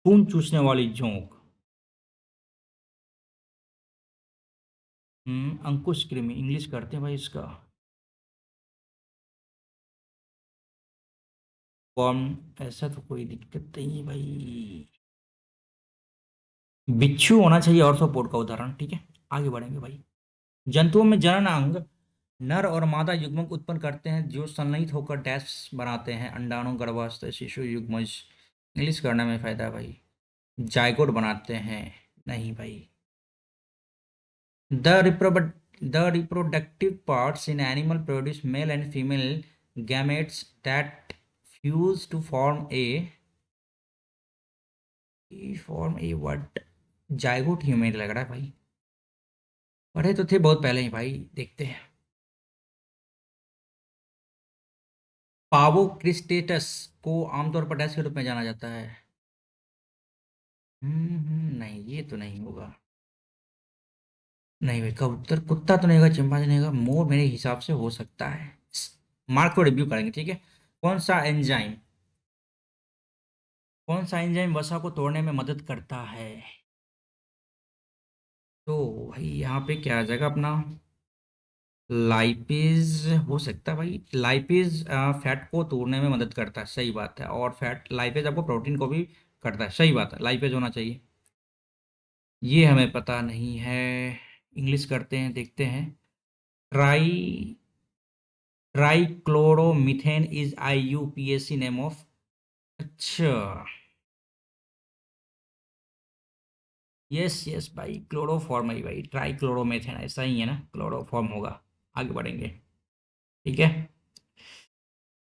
खून चूसने वाली जोंक, अंकुश कृमि, इंग्लिश करते हैं भाई इसका, कौन, ऐसा तो कोई दिक्कत नहीं है भाई, बिच्छू होना चाहिए ऑर्थोपोड का उदाहरण, ठीक है। आगे बढ़ेंगे भाई। जंतुओं में जनन अंग नर और मादा युग्मक उत्पन्न करते हैं, जो संलयित होकर डैश बनाते हैं, अंडाणु गर्भाशय शिशु युग्मज, इंग्लिश करने में फायदा है भाई, जायगोट बनाते हैं, नहीं भाई। The reproductive parts in animal produce male and female gametes that fuse to form a what? Zygote human लग रहा है भाई, पढ़े तो थे बहुत पहले ही भाई, देखते हैं। पावोक्रिस्टेटस को आमतौर पर डैश के रूप में जाना जाता है, नहीं ये तो नहीं होगा, नहीं भाई, कबूतर, कुत्ता तो नहीं होगा, चिंपांजी नहीं होगा, मोर मेरे हिसाब से हो सकता है, मार्क को रिव्यू करेंगे, ठीक है। कौन सा एंजाइम, कौन सा एंजाइम वसा को तोड़ने में मदद करता है, तो भाई यहाँ पे क्या आ जाएगा अपना, लाइपेज हो सकता है भाई, लाइपेज फैट को तोड़ने में मदद करता है, सही बात है, और फैट लाइपेज आपको प्रोटीन को भी करता है, सही बात है, लाइपेज होना चाहिए, ये हमें पता नहीं है, इंग्लिश करते हैं, देखते हैं। Tri trichloromethane is IUPAC name of. अच्छा, यस यस भाई, क्लोरोफॉर्म है भाई, ट्राइक्लोरोमीथेन ऐसा ही है ना, क्लोरोफॉर्म होगा। आगे बढ़ेंगे, ठीक है।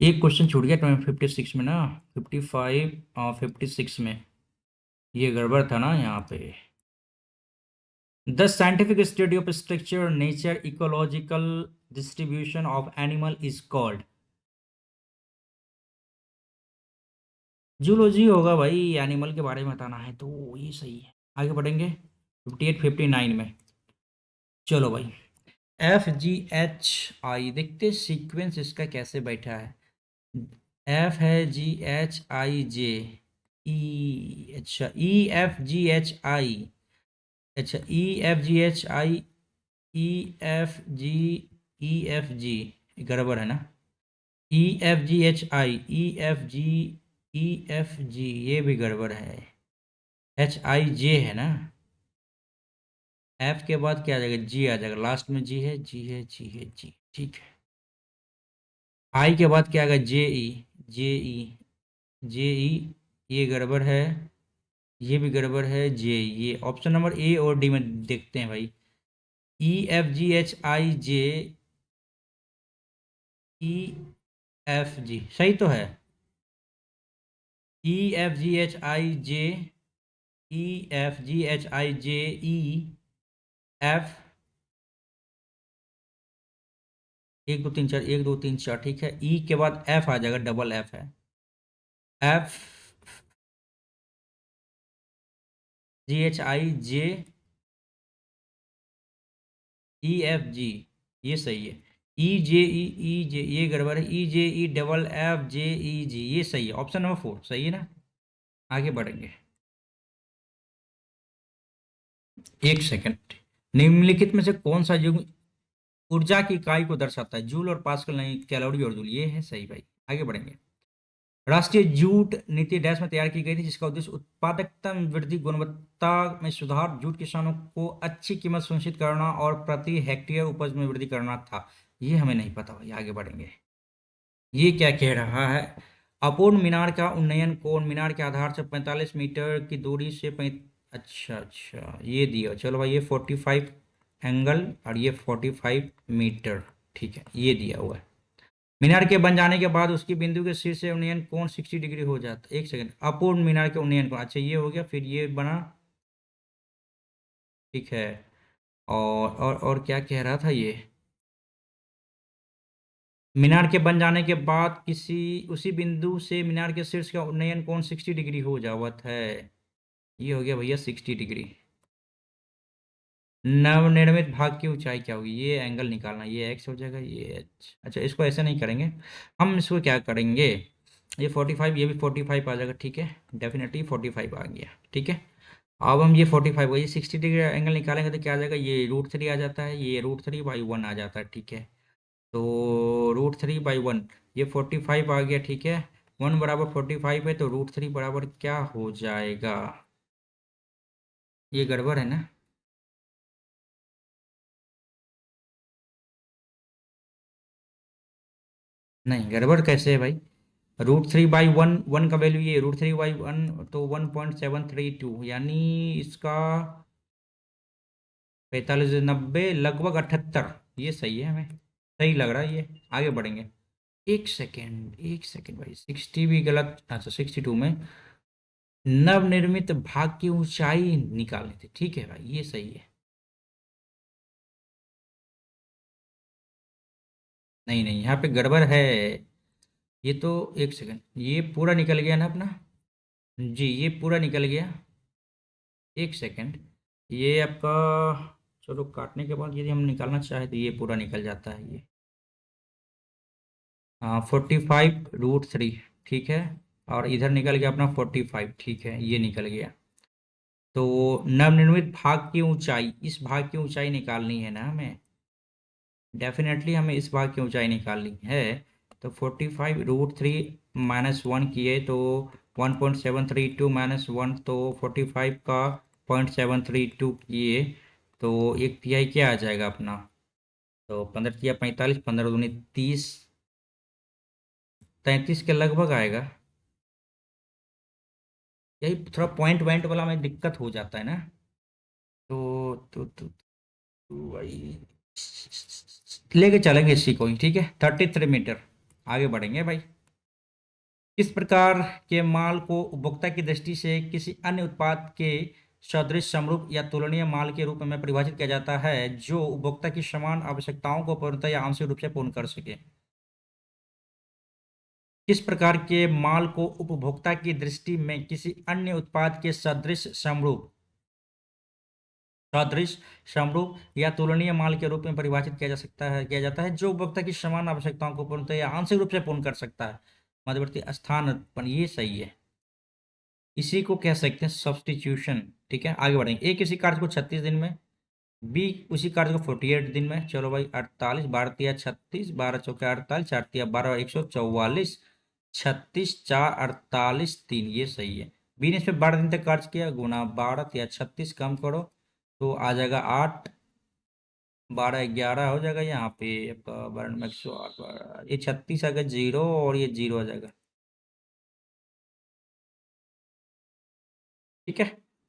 एक क्वेश्चन छूट गया 56 में ना, 55 और 56 में, ये गड़बड़ था ना यहाँ पे। The scientific study of structure, nature, ecological distribution of animal is called. Zoology होगा भाई, एनिमल के बारे में बताना है तो ये सही है। आगे बढ़ेंगे 58 59 में। चलो भाई, FGHI देखते सीक्वेंस इसका कैसे बैठा है। F है GHIJ E, अच्छा EFGHI, अच्छा EFGHI EFG गड़बड़ है ना। EFGHI EFG ये भी गड़बड़ है। HIJ है ना। F के बाद क्या आ जाएगा, G आ जाएगा, लास्ट में G है, G है, G है, G, ठीक है। I के बाद क्या आएगा, JE ये गड़बड़ है, ये भी गड़बड़ है, जे, ये ऑप्शन नंबर A और D में देखते हैं भाई। EFGHIJEFG सही तो है। EFGHIJEFG 1 2 3 4 1 2 3 4, ठीक है। E के बाद F आ जाएगा, डबल F है। F GHIJ EFG ये सही है। EJE ये गड़बड़ है, EJE FJEG ये सही है, ऑप्शन नंबर 4 सही है ना। आगे बढ़ेंगे, एक सेकंड। निम्नलिखित में से कौन सा युग्म ऊर्जा की इकाई को दर्शाता है, जूल और पास्कल नहीं, कैलोरी और जूल, ये है सही भाई। आगे बढ़ेंगे। राष्ट्रीय जूट नीति डैश में तैयार की गई थी, जिसका उद्देश्य उत्पादकता में वृद्धि, गुणवत्ता में सुधार, जूट किसानों को अच्छी कीमत सुनिश्चित करना और प्रति हेक्टेयर उपज में वृद्धि करना था। ये हमें नहीं पता भाई, आगे बढ़ेंगे। ये क्या कह रहा है, अपूर्ण मीनार का उन्नयन कोण मीनार के आधार से 45 मीटर की दूरी से अच्छा अच्छा ये दिया, चलो भाई, ये 45 एंगल और ये 45 मीटर, ठीक है, ये दिया हुआ है। मीनार के बन जाने के बाद उसकी बिंदु के शीर्ष से उन्नयन कोण 60 डिग्री हो जाता है। एक सेकंड, अपूर्ण मीनार के उन्नयन कोण, अच्छा ये हो गया, फिर ये बना, ठीक है। और क्या कह रहा था ये, मीनार के बन जाने के बाद किसी उसी बिंदु से मीनार के शीर्ष का उन्नयन कोण 60 डिग्री हो जावत है। ये हो गया भैया 60 डिग्री। नवनिर्मित भाग की ऊंचाई क्या होगी, ये एंगल निकालना, ये एक्स हो जाएगा, ये एच, अच्छा इसको ऐसे नहीं करेंगे, हम इसको क्या करेंगे, ये 45, ये भी 45 आ जाएगा, ठीक है, डेफिनेटली 45 आ गया, ठीक है। अब हम ये 45 को ये 60 डिग्री एंगल निकालेंगे तो क्या आ जाएगा, ये √3 आ जाता है, ये √3/1 आ जाता है, ठीक है। तो √3/1, ये 45 आ गया, ठीक है। 1 बराबर 45 है, तो √3 बराबर क्या हो जाएगा, ये गड़बड़ है ना। नहीं, गड़बड़ कैसे है भाई, √3/1, 1 का वैल्यू ये, √3/1 तो 1.732, यानी इसका 45 90 लगभग 78, ये सही है, हमें सही लग रहा है ये। आगे बढ़ेंगे, एक सेकेंड भाई, 60 भी गलत, अच्छा 62 में नवनिर्मित भाग की ऊंचाई निकालनी थी, ठीक है भाई, ये सही है। नहीं नहीं, यहाँ पे गड़बड़ है, ये तो, एक सेकेंड, ये पूरा निकल गया ना अपना, जी ये पूरा निकल गया। एक सेकेंड, ये आपका, चलो काटने के बाद यदि हम निकालना चाहे तो ये पूरा निकल जाता है ये। हाँ, 45 √3, ठीक है। और इधर निकल गया अपना 45, ठीक है, ये निकल गया। तो नवनिर्मित भाग की ऊंचाई, इस भाग की ऊंचाई निकालनी है ना हमें, डेफिनेटली हमें इस भाग की ऊंचाई निकालनी है। तो 45 √3 - 1 किए तो 1.732 - 1, तो 45 का 0.732 किए तो 1 तिहाई क्या आ जाएगा अपना, तो 15 तिया 45, 15 दूनी 30, 33 के लगभग आएगा। यही थोड़ा पॉइंट वॉइंट वाला में दिक्कत हो जाता है ना। तो भाई लेके चलेंगे इसी को ही, ठीक है। 33 मीटर, आगे बढ़ेंगे भाई। किस प्रकार के माल को उपभोक्ता की दृष्टि से किसी अन्य उत्पाद के सदृश, समरूप या तुलनीय माल के रूप में परिभाषित किया जाता है जो उपभोक्ता की समान आवश्यकताओं को पूर्णतः या आंशिक रूप से पूर्ण कर सके। किस प्रकार के माल को उपभोक्ता की दृष्टि में किसी अन्य उत्पाद के सदृश, समरूप, सदृश, समरूप या तुलनीय माल के रूप में परिभाषित किया जाता है जो उपभोक्ता की समान आवश्यकताओं को पूर्णतः या आंशिक रूप से पूर्ण कर सकता है। मध्यवर्ती स्थान पर, ये सही है। इसी को कह सकते हैं सब्स्टिट्यूशन। ठीक है, आगे बढ़ेंगे। ए किसी कार्य को 36 दिन में, बी उसी कार्य को 48 दिन में। चलो भाई, 48, 12 तिया 36, 12 चौके 48, 4 तिया 12, 144, 36, 4, 48, 3, ये सही है। बी ने इस पे 12 दिन तक कार्य किया, गुना 12 तिया 36, कम करो तो आ जाएगा 8, 12 11 हो जाएगा यहाँ पे आपका 12 में 108, ये 36 आ गया जीरो, और ये जीरो आ जाएगा। ठीक है,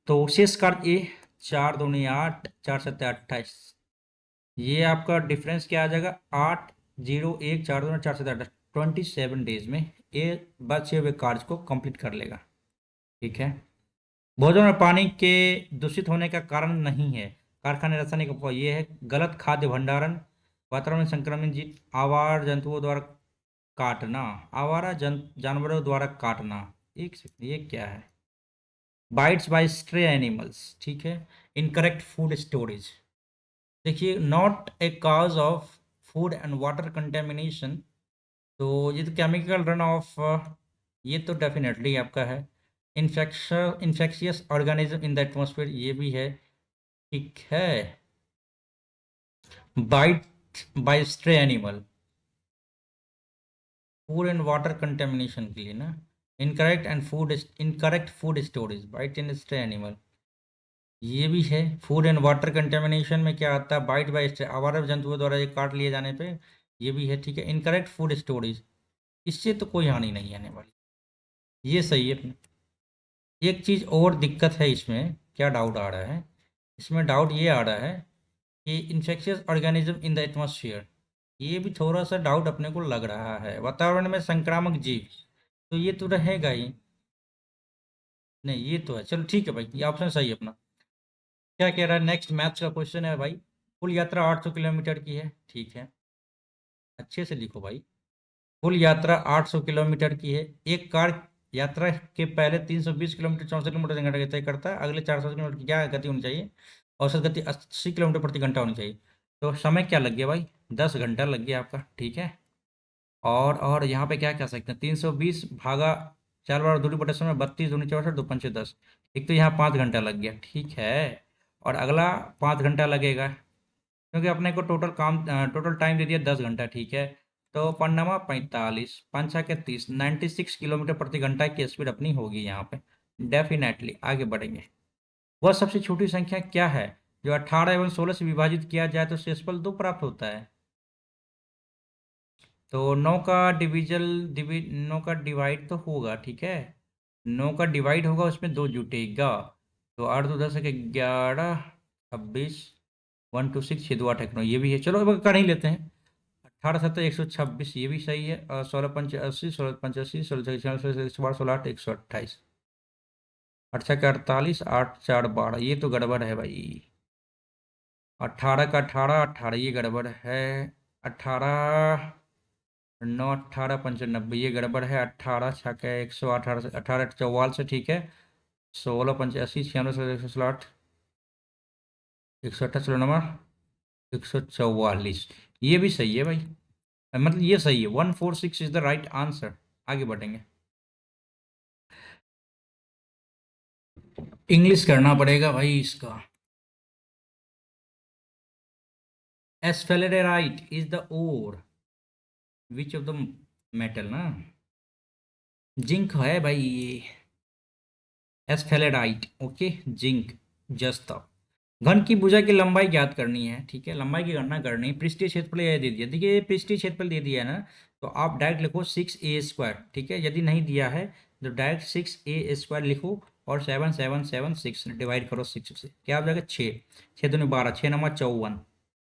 तो शेष कार्य ए, 4 दूनी 8, 4 7 28, ये आपका डिफरेंस क्या आ जाएगा, 8, 0, 1, 4 दूनी 4 7 28, 27 डेज में ये बचे हुए कार्य को कंप्लीट कर लेगा। ठीक है। भोजन और पानी के दूषित होने का कारण नहीं है कारखाने, रासायनिक उपयोग, ये है गलत खाद्य भंडारण, वातावरण में संक्रमित जीव, आवार जंतुओं द्वारा काटना, आवारा जानवरों द्वारा काटना। एक सेकंड, ये क्या है, बाइट्स बाय स्ट्रे एनिमल्स। ठीक है। इनकरेक्ट फूड स्टोरेज, देखिए, not a cause of food and water contamination, तो ये तो केमिकल रन ऑफ, ये तो डेफिनेटली आपका है। Infectious organism in the atmosphere, ये भी है। ठीक है। Bite by stray animal, food and water contamination के लिए ना। Incorrect food storage, bite in stray animal, ये भी है। फूड एंड वाटर कंटेमिनेशन में क्या आता है, बाइट बाय स्ट्रे, आवारा जंतुओं द्वारा ये काट लिए जाने पे, ये भी है। ठीक है। इनकरेक्ट फूड स्टोरेज, इससे तो कोई हानि नहीं आने वाली, ये सही है। एक चीज और दिक्कत है इसमें, क्या डाउट आ रहा है इसमें, डाउट ये आ रहा है कि infectious organism in the atmosphere, ये भी थोड़ा सा डाउट अपने को लग रहा है। वातावरण में संक्रामक जीव, तो ये तो रहेगा ही नहीं, ये तो है। चलो ठीक है भाई, ये ऑप्शन सही है अपना। क्या कह रहा है, नेक्स्ट मैथ्स का क्वेश्चन है भाई। कुल यात्रा 800 किलोमीटर की है। ठीक है, अच्छे से लिखो भाई। कुल यात्रा 800 किलोमीटर की है। एक कार यात्रा के पहले 320 किलोमीटर 64 किलोमीटर घंटा तय करता है, अगले 400 किलोमीटर की क्या गति होनी चाहिए, औसत गति 80 किलोमीटर प्रति घंटा होनी चाहिए। तो समय क्या लग गया भाई, 10 घंटा लग गया आपका। ठीक है। और यहाँ पे क्या कह सकते हैं, 320 भागा 4 बार दूरी बटे समय, 32 दूनी 64, 2 पंचे 10, एक तो यहाँ 5 घंटा लग गया। ठीक है। और अगला 5 घंटा लगेगा, क्योंकि अपने को टोटल टाइम दे दिया 10 घंटा। ठीक है। तो पन्नामा 45, 5 6 के 30, 96 किलोमीटर प्रति घंटा की स्पीड अपनी होगी यहाँ पे। डेफिनेटली आगे बढ़ेंगे। वह सबसे छोटी संख्या क्या है जो 18 एवं 16 से विभाजित किया जाए तो शेषफल 2 प्राप्त होता है। तो 9 का डिवाइड तो होगा। ठीक है, 9 का डिवाइड होगा, उसमें 2 जुटेगा। तो 8 2 10 11, 26, 1 2 6, 6 2 8 1 9, ये भी है। चलो अब कर ही लेते हैं। 18 7 126, ये भी सही है। और 16 5 80, 16 5 80, 16 16 8 128, 8 6 के 48, 8 4 12, ये तो गड़बड़ है भाई। 18 का 18, ये गड़बड़ है। 18 9 18 95, ये गड़बड़ है। 18 6 के 100, 18 18 44 से ठीक है। 16 5 80, 96 108, 128, ये भी सही है भाई, मतलब ये सही है। 146 इज द राइट आंसर। आगे बढ़ेंगे। इंग्लिश करना पड़ेगा भाई इसका। Sphalerite is the ore which of the metal ना, जिंक है भाई ये। एस्फेलेराइट, ओके, जिंक, जस्ता। घन की भुजा की लंबाई ज्ञात करनी है, ठीक है, लंबाई की गणना करनी है। पृष्ठीय क्षेत्रफल यह दे दिया, देखिए पृष्ठीय क्षेत्रफल दे दिया है ना, तो आप डायरेक्ट लिखो 6a², ठीक है। यदि नहीं दिया है तो डायरेक्ट 6a² लिखो और 7776 डिवाइड करो 6 से, क्या हो जाएगा 6, 6 दूनी 12, 6 नंबर 54,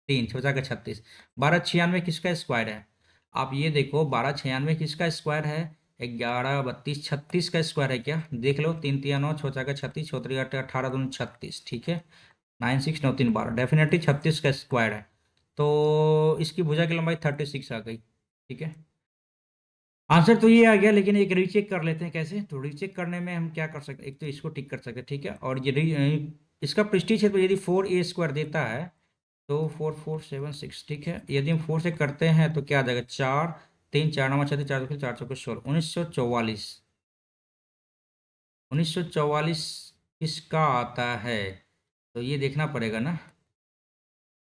3 6 का 36, 12 96 किसका स्क्वायर है? आप ये देखो 12 96 किसका स्क्वायर है? 11 32 36 का स्क्वायर है क्या? देख लो, 3 3 9, 6 4 36, 18 2 36, ठीक है। 96 9 3 12, डेफिनेटली 36 का स्क्वायर है। तो इसकी भुजा की लंबाई 36 आ गई, ठीक है। आंसर तो ये आ गया, लेकिन एक रीचेक कर लेते हैं। कैसे? तो रीचेक करने में हम क्या कर सकते हैं, एक तो इसको टिक कर सकते हैं, ठीक है। और ये इसका पृष्ठीय क्षेत्र यदि 4a² देता है तो 4476, ठीक है। यदि हम 4 से करते हैं तो क्या आ जाएगा? 4 3 4 9 6 4 4 1944, 1944 किसका आता है? तो ये देखना पड़ेगा ना।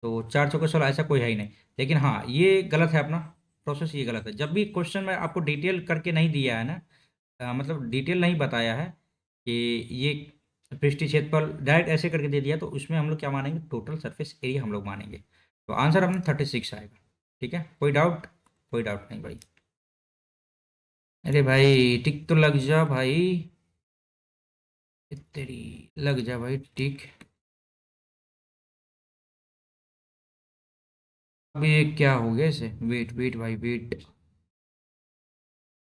तो 4 4 16 ऐसा कोई है ही नहीं। लेकिन हाँ, ये गलत है अपना प्रोसेस, ये गलत है। जब भी क्वेश्चन में आपको डिटेल करके नहीं दिया है ना, मतलब डिटेल नहीं बताया है कि ये पृष्ठीय क्षेत्रफल, डायरेक्ट ऐसे करके दे दिया, तो उसमें हम लोग क्या मानेंगे? टोटल सरफेस एरिया हम लोग मानेंगे। तो आंसर अपना 36 आएगा, ठीक है। कोई डाउट? कोई डाउट नहीं भाई। अरे भाई टिक तो लग जा भाई, तेरी लग जा भाई टिक। अब ये क्या हो गया इसे? वेट वेट भाई वेट,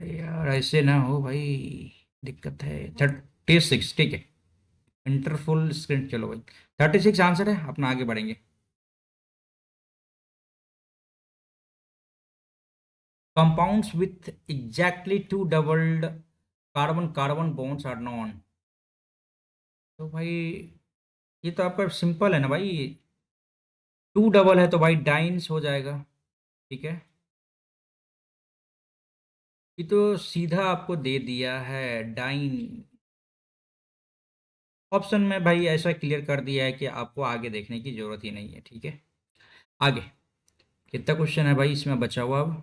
यार ऐसे ना हो भाई, दिक्कत है। 36, ठीक है। इंटरफुल स्क्रीन, चलो भाई 36 आंसर है अपना, आगे बढ़ेंगे। Compounds with exactly two doubled carbon carbon bonds are known. तो भाई ये तो आपका सिंपल है ना भाई, टू डबल है तो भाई डाइन्स हो जाएगा, ठीक है। ये तो सीधा आपको दे दिया है डाइन। ऑप्शन में भाई ऐसा क्लियर कर दिया है कि आपको आगे देखने की जरूरत ही नहीं है, ठीक है। आगे कितना क्वेश्चन है भाई इसमें बचा हुआ? अब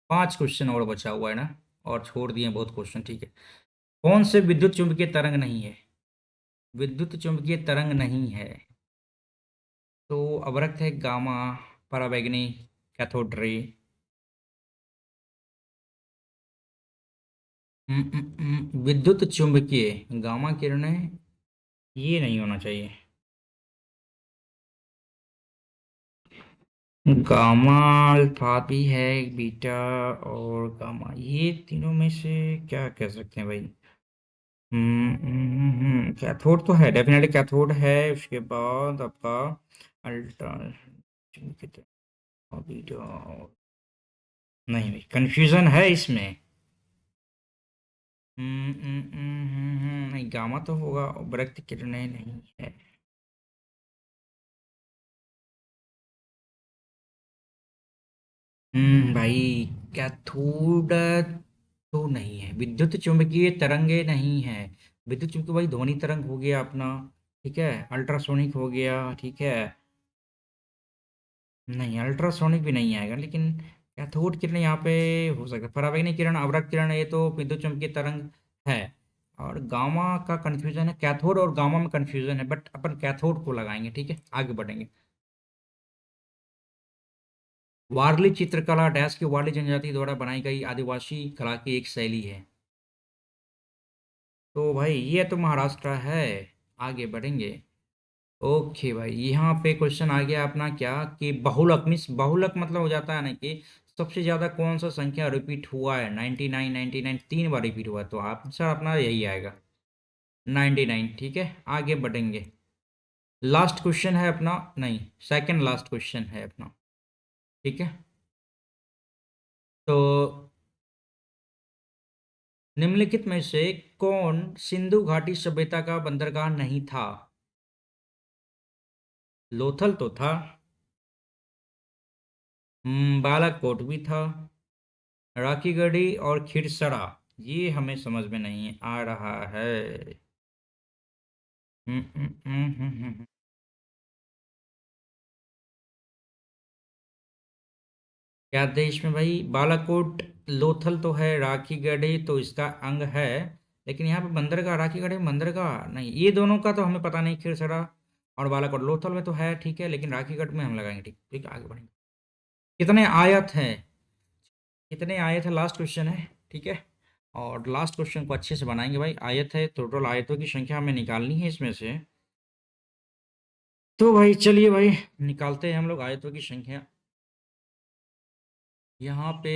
5 क्वेश्चन और बचा हुआ है ना, और छोड़ दिए बहुत क्वेश्चन, ठीक है। कौन से विद्युत चुम्बकीय तरंग नहीं है? विद्युत चुम्बकीय तरंग नहीं है तो अवरक्त है गामा, पराबैंगनी, कैथोड रे। विद्युत चुम्बकीय गामा किरणें, ये नहीं होना चाहिए। गामा अल्फा भी है, बीटा और गामा, ये तीनों में से क्या कह सकते हैं भाई? कैथोड तो है, डेफिनेटली कैथोड है। उसके बाद आपका अल्ट्रा, बीटा, नहीं भाई कंफ्यूजन है इसमें। नहीं, गामा तो होगा, उपरक्त किरणें नहीं है। भाई कैथोड तो नहीं है, विद्युत चुम्बकीय तरंगे नहीं है। विद्युत चुम्बकीय भाई ध्वनि तरंग हो गया अपना, ठीक है, अल्ट्रासोनिक हो गया, ठीक है। नहीं, अल्ट्रासोनिक भी नहीं आएगा, लेकिन कैथोड किरण यहाँ पे हो सकता है। परावैंगनिक किरण, अवरक्त किरण, ये तो विद्युत चुम्बकीय तरंग है। और गामा का कंफ्यूजन है, कैथोड और गामा में कंफ्यूजन है, बट अपन कैथोड को लगाएंगे, ठीक है। आगे बढ़ेंगे। वारली चित्रकला डैश की वारली जनजाति द्वारा बनाई गई आदिवासी कला की एक शैली है। तो भाई ये तो महाराष्ट्र है। आगे बढ़ेंगे। ओके भाई, यहाँ पे क्वेश्चन आ गया अपना क्या, कि बहुलक मीन्स, बहुलक मतलब हो जाता है ना कि सबसे ज्यादा कौन सा संख्या रिपीट हुआ है? 99, 99 3 बार रिपीट हुआ है, तो आंसर अपना यही आएगा 99, ठीक है। आगे बढ़ेंगे। लास्ट क्वेश्चन है अपना, नहीं, सेकंड लास्ट क्वेश्चन है अपना, ठीक है। तो निम्नलिखित में से कौन सिंधु घाटी सभ्यता का बंदरगाह नहीं था? लोथल तो था, बालाकोट भी था, राखी गढ़ी और खिरसरा, ये हमें समझ में नहीं आ रहा है। क्या देश में भाई? बालाकोट, लोथल तो है, राखी गढ़ी तो इसका अंग है, लेकिन यहाँ पे बंदरगाह, राखी गढ़ी बंदरगाह नहीं, ये दोनों का तो हमें पता नहीं। खिरसरा और बालाकोट लोथल में तो है, ठीक है, लेकिन राखीगढ़ में हम लगाएंगे, ठीक ठीक है, आगे बढ़ेंगे। कितने आयत हैं, कितने आयत है, लास्ट क्वेश्चन है, ठीक है। और लास्ट क्वेश्चन को अच्छे से बनाएंगे भाई। आयत है, टोटल आयतों की संख्या हमें निकालनी है इसमें से। तो भाई चलिए भाई, निकालते हैं हम लोग आयतों की संख्या। यहाँ पे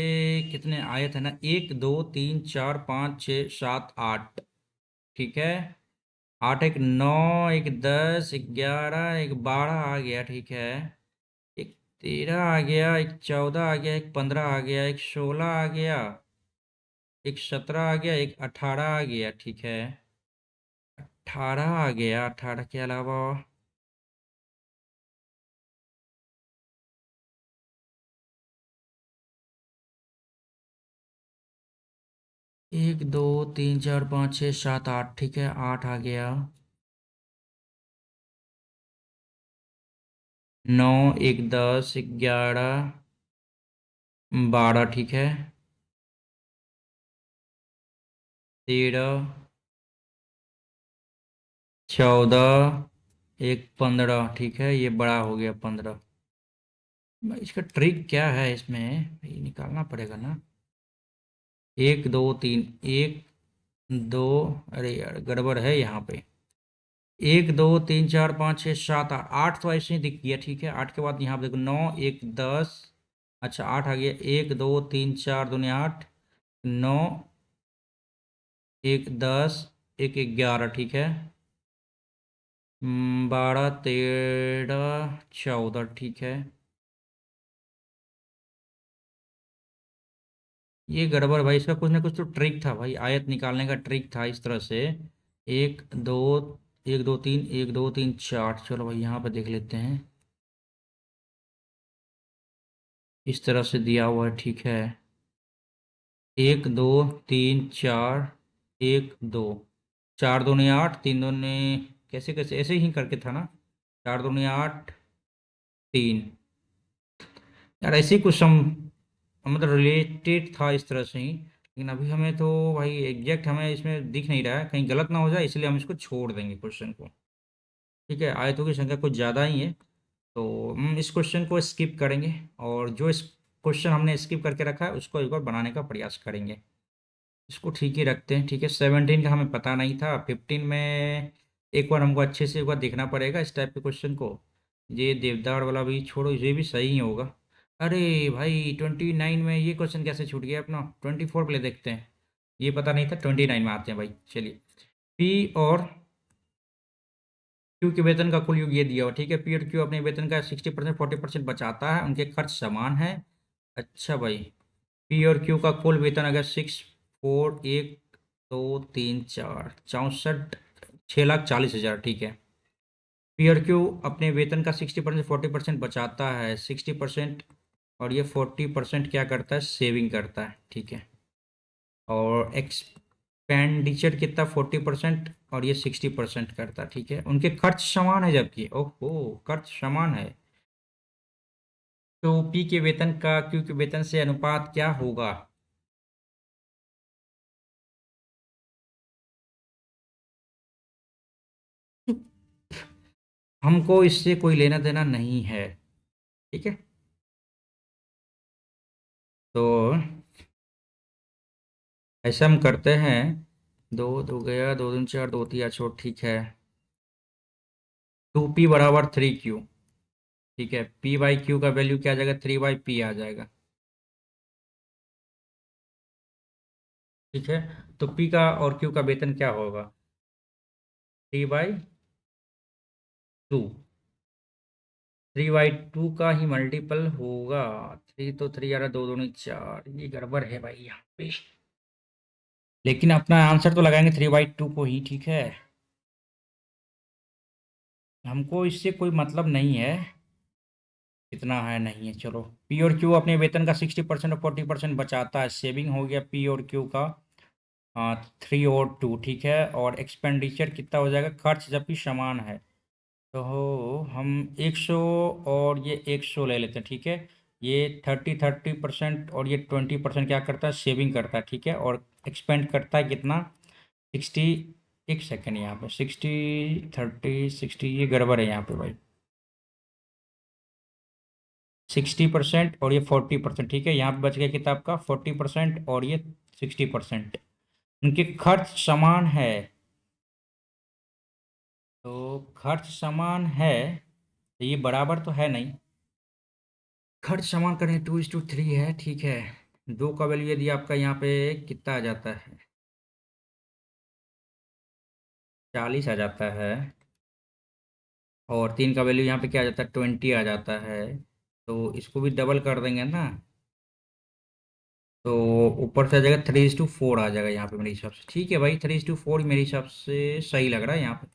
कितने आयत है ना, 1 2 3 4 5 6 7 8, ठीक है। 8 एक 9, एक 10, एक 11, एक 12 आ गया, ठीक है। एक 13 आ गया, एक 14 आ गया, एक 15 आ गया, एक 16 आ गया, एक 17 आ गया, एक 18 आ गया, ठीक है। 18 आ गया, 18 के अलावा 1 2 3 4 5 6 7 8, ठीक है, 8 आ गया। 9 एक 10, 11, 12, ठीक है। 13, 14, एक 15, ठीक है, ये बड़ा हो गया 15। इसका ट्रिक क्या है इसमें, ये निकालना पड़ेगा ना। 1 2 3, 1 2, अरे यार गड़बड़ है यहाँ पे। 1 2 3 4 5 6 7 8, 8 तो ऐसे ही दिख गया, ठीक है। 8 के बाद यहाँ पे देखो 9 एक 10, अच्छा 8 आ गया। 1 2 3 4 दूनी 8, 9 एक 10, एक 11, ठीक है। 12 13 14, ठीक है। ये गड़बड़ भाई, इसका कुछ ना कुछ तो ट्रिक था भाई, आयत निकालने का ट्रिक था इस तरह से। एक दो, 1 2 3, 1 2 3 4, चलो भाई यहाँ पे देख लेते हैं। इस तरह से दिया हुआ है, ठीक है। 1 2 3 4, 1 2, 4 दूनी 8, 3 दूनी, कैसे कैसे ऐसे ही करके था ना। 4 दूनी 8, 3, यार ऐसे ही कुछ सम मतलब रिलेटेड था इस तरह से ही, लेकिन अभी हमें तो भाई एग्जैक्ट हमें इसमें दिख नहीं रहा है, कहीं गलत ना हो जाए, इसलिए हम इसको छोड़ देंगे क्वेश्चन को, ठीक है। आयतों की संख्या कुछ ज़्यादा ही है, तो हम इस क्वेश्चन को स्किप करेंगे। और जो इस क्वेश्चन हमने स्किप करके रखा है उसको एक बार बनाने का प्रयास करेंगे। इसको ठीक ही रखते हैं, ठीक है। 17 का हमें पता नहीं था, 15 में एक बार हमको अच्छे से एक बार देखना पड़ेगा इस टाइप के क्वेश्चन को। ये देवदार वाला भी छोड़ो, ये भी सही ही होगा। अरे भाई 29 में ये क्वेश्चन कैसे छूट गया अपना, 24 प्ले देखते हैं। ये पता नहीं था, 29 में आते हैं भाई, चलिए। पी और क्यू के वेतन का कुल योग ये दिया हुआ, ठीक है। पी और क्यू अपने वेतन का 60% 40% बचाता है, उनके खर्च समान है। अच्छा भाई, पी और क्यू का कुल वेतन अगर 6 4 1 2 3 4 64, 6,40,000, ठीक है। पी और क्यू अपने वेतन का 60% 40% बचाता है, 60%, और ये 40% क्या करता है, सेविंग करता है, ठीक है। और एक्सपेंडिचर कितना, 40%, और ये 60% करता है, ठीक है। उनके खर्च समान है, जबकि ओहो खर्च समान है, तो पी के वेतन का क्यू के वेतन से अनुपात क्या होगा। हमको इससे कोई लेना देना नहीं है, ठीक है। तो ऐसा हम करते हैं, दो दो गया, 2 2 4, 2 3 छोड़, ठीक है। 2p = 3q, ठीक है। p बाई क्यू का वैल्यू क्या आ जाएगा, 3/p आ जाएगा, ठीक है। तो p का और q का वेतन क्या होगा, 3/2, 3/2 का ही मल्टीपल होगा। 3 तो 3 आ रहा, 2 दूनी 4, ये गड़बड़ है भाई यहाँ पे, लेकिन अपना आंसर तो लगाएंगे 3/2 को ही, ठीक है। हमको इससे कोई मतलब नहीं है कितना है नहीं है, चलो। पी और क्यू अपने वेतन का 60% और 40% बचाता है, सेविंग हो गया पी और क्यू का 3 और 2, ठीक है। और एक्सपेंडिचर कितना हो जाएगा, खर्च जबकि समान है, तो हम 100 और ये 100 ले लेते हैं, ठीक है। ये 30% और ये 20% क्या करता है, सेविंग करता है, ठीक है। और एक्सपेंड करता है कितना, 60 एक सेकंड, यहाँ पे 60 30 60 ये गड़बड़ है यहाँ पे भाई। 60% और ये 40%, ठीक है। यहाँ पे बच गया किताब का 40% और ये 60%। उनके खर्च समान है, तो खर्च समान है तो ये बराबर तो है नहीं। खर्च समान करें 2:3 है, ठीक है। दो का वैल्यू यदि आपका यहाँ पे कितना आ जाता है, 40 आ जाता है, और तीन का वैल्यू यहाँ पे क्या आ जाता है, 20 आ जाता है, तो इसको भी डबल कर देंगे ना, तो ऊपर से आ जाएगा 3:4 आ जाएगा यहाँ पे मेरे हिसाब से। ठीक है भाई, 3:4 मेरे हिसाब से सही लग रहा है यहाँ पे।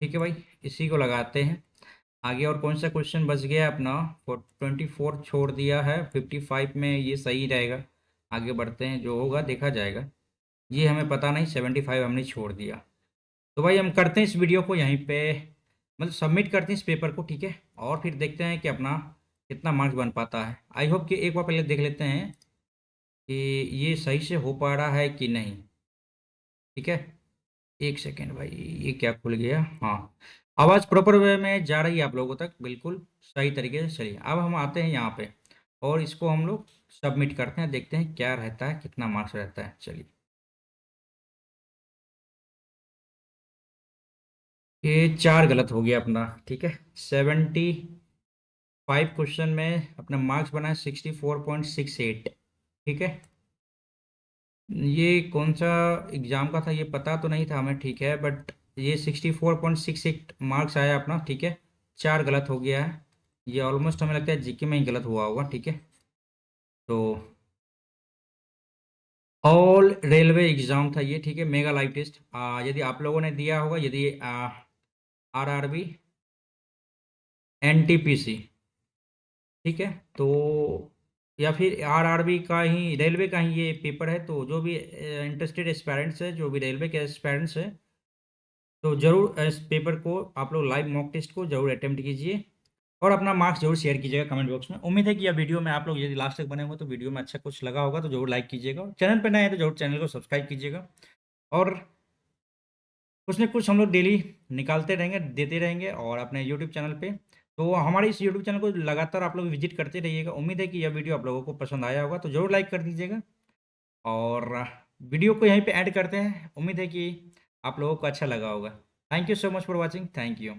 ठीक है भाई, इसी को लगाते हैं आगे। और कौन सा क्वेश्चन बच गया है अपना, 24 छोड़ दिया है, 55 में ये सही रहेगा। आगे बढ़ते हैं, जो होगा देखा जाएगा। ये हमें पता नहीं, 75 हमने छोड़ दिया। तो भाई हम करते हैं इस वीडियो को यहीं पे, मतलब सबमिट करते हैं इस पेपर को, ठीक है। और फिर देखते हैं कि अपना कितना मार्क्स बन पाता है। आई होप कि एक बार पहले देख लेते हैं कि ये सही से हो पा रहा है कि नहीं। ठीक है, एक सेकेंड भाई, ये क्या खुल गया, हाँ। आवाज़ प्रॉपर वे में जा रही है आप लोगों तक, बिल्कुल सही तरीके से। चलिए अब हम आते हैं यहाँ पे और इसको हम लोग सबमिट करते हैं, देखते हैं क्या रहता है, कितना मार्क्स रहता है। चलिए, ये चार गलत हो गया अपना, ठीक है। 75 क्वेश्चन में अपना मार्क्स बना है 64.68, ठीक है। ये कौन सा एग्ज़ाम का था ये पता तो नहीं था हमें, ठीक है, बट ये 64.68 मार्क्स आया अपना, ठीक है। चार गलत हो गया है, ये ऑलमोस्ट हमें लगता है जीके में ही गलत हुआ होगा, ठीक है। तो ऑल रेलवे एग्ज़ाम था ये, ठीक है, मेगा लाइव टेस्ट। यदि आप लोगों ने दिया होगा, यदि RRB NTPC, ठीक है, तो या फिर RRB का ही, रेलवे का ही ये पेपर है, तो जो भी इंटरेस्टेड एस्पायरेंट्स है, जो भी रेलवे के एस्पायरेंट्स है, तो ज़रूर इस पेपर को आप लोग लाइव मॉक टेस्ट को ज़रूर अटेम्प्ट कीजिए और अपना मार्क्स जरूर शेयर कीजिएगा कमेंट बॉक्स में। उम्मीद है कि यह वीडियो में आप लोग यदि लास्ट तक बने हो तो वीडियो में अच्छा कुछ लगा होगा, तो जरूर लाइक कीजिएगा। चैनल पर नए हैं तो जरूर चैनल को सब्सक्राइब कीजिएगा। और कुछ न कुछ हम लोग डेली निकालते रहेंगे, देते रहेंगे, और अपने यूट्यूब चैनल पे। तो हमारे इस यूट्यूब चैनल को लगातार आप लोग विजिट करते रहिएगा। उम्मीद है कि यह वीडियो आप लोगों को पसंद आया होगा, तो ज़रूर लाइक कर दीजिएगा। और वीडियो को यहीं पे ऐड करते हैं, उम्मीद है कि आप लोगों को अच्छा लगा होगा। Thank you so much for watching, thank you.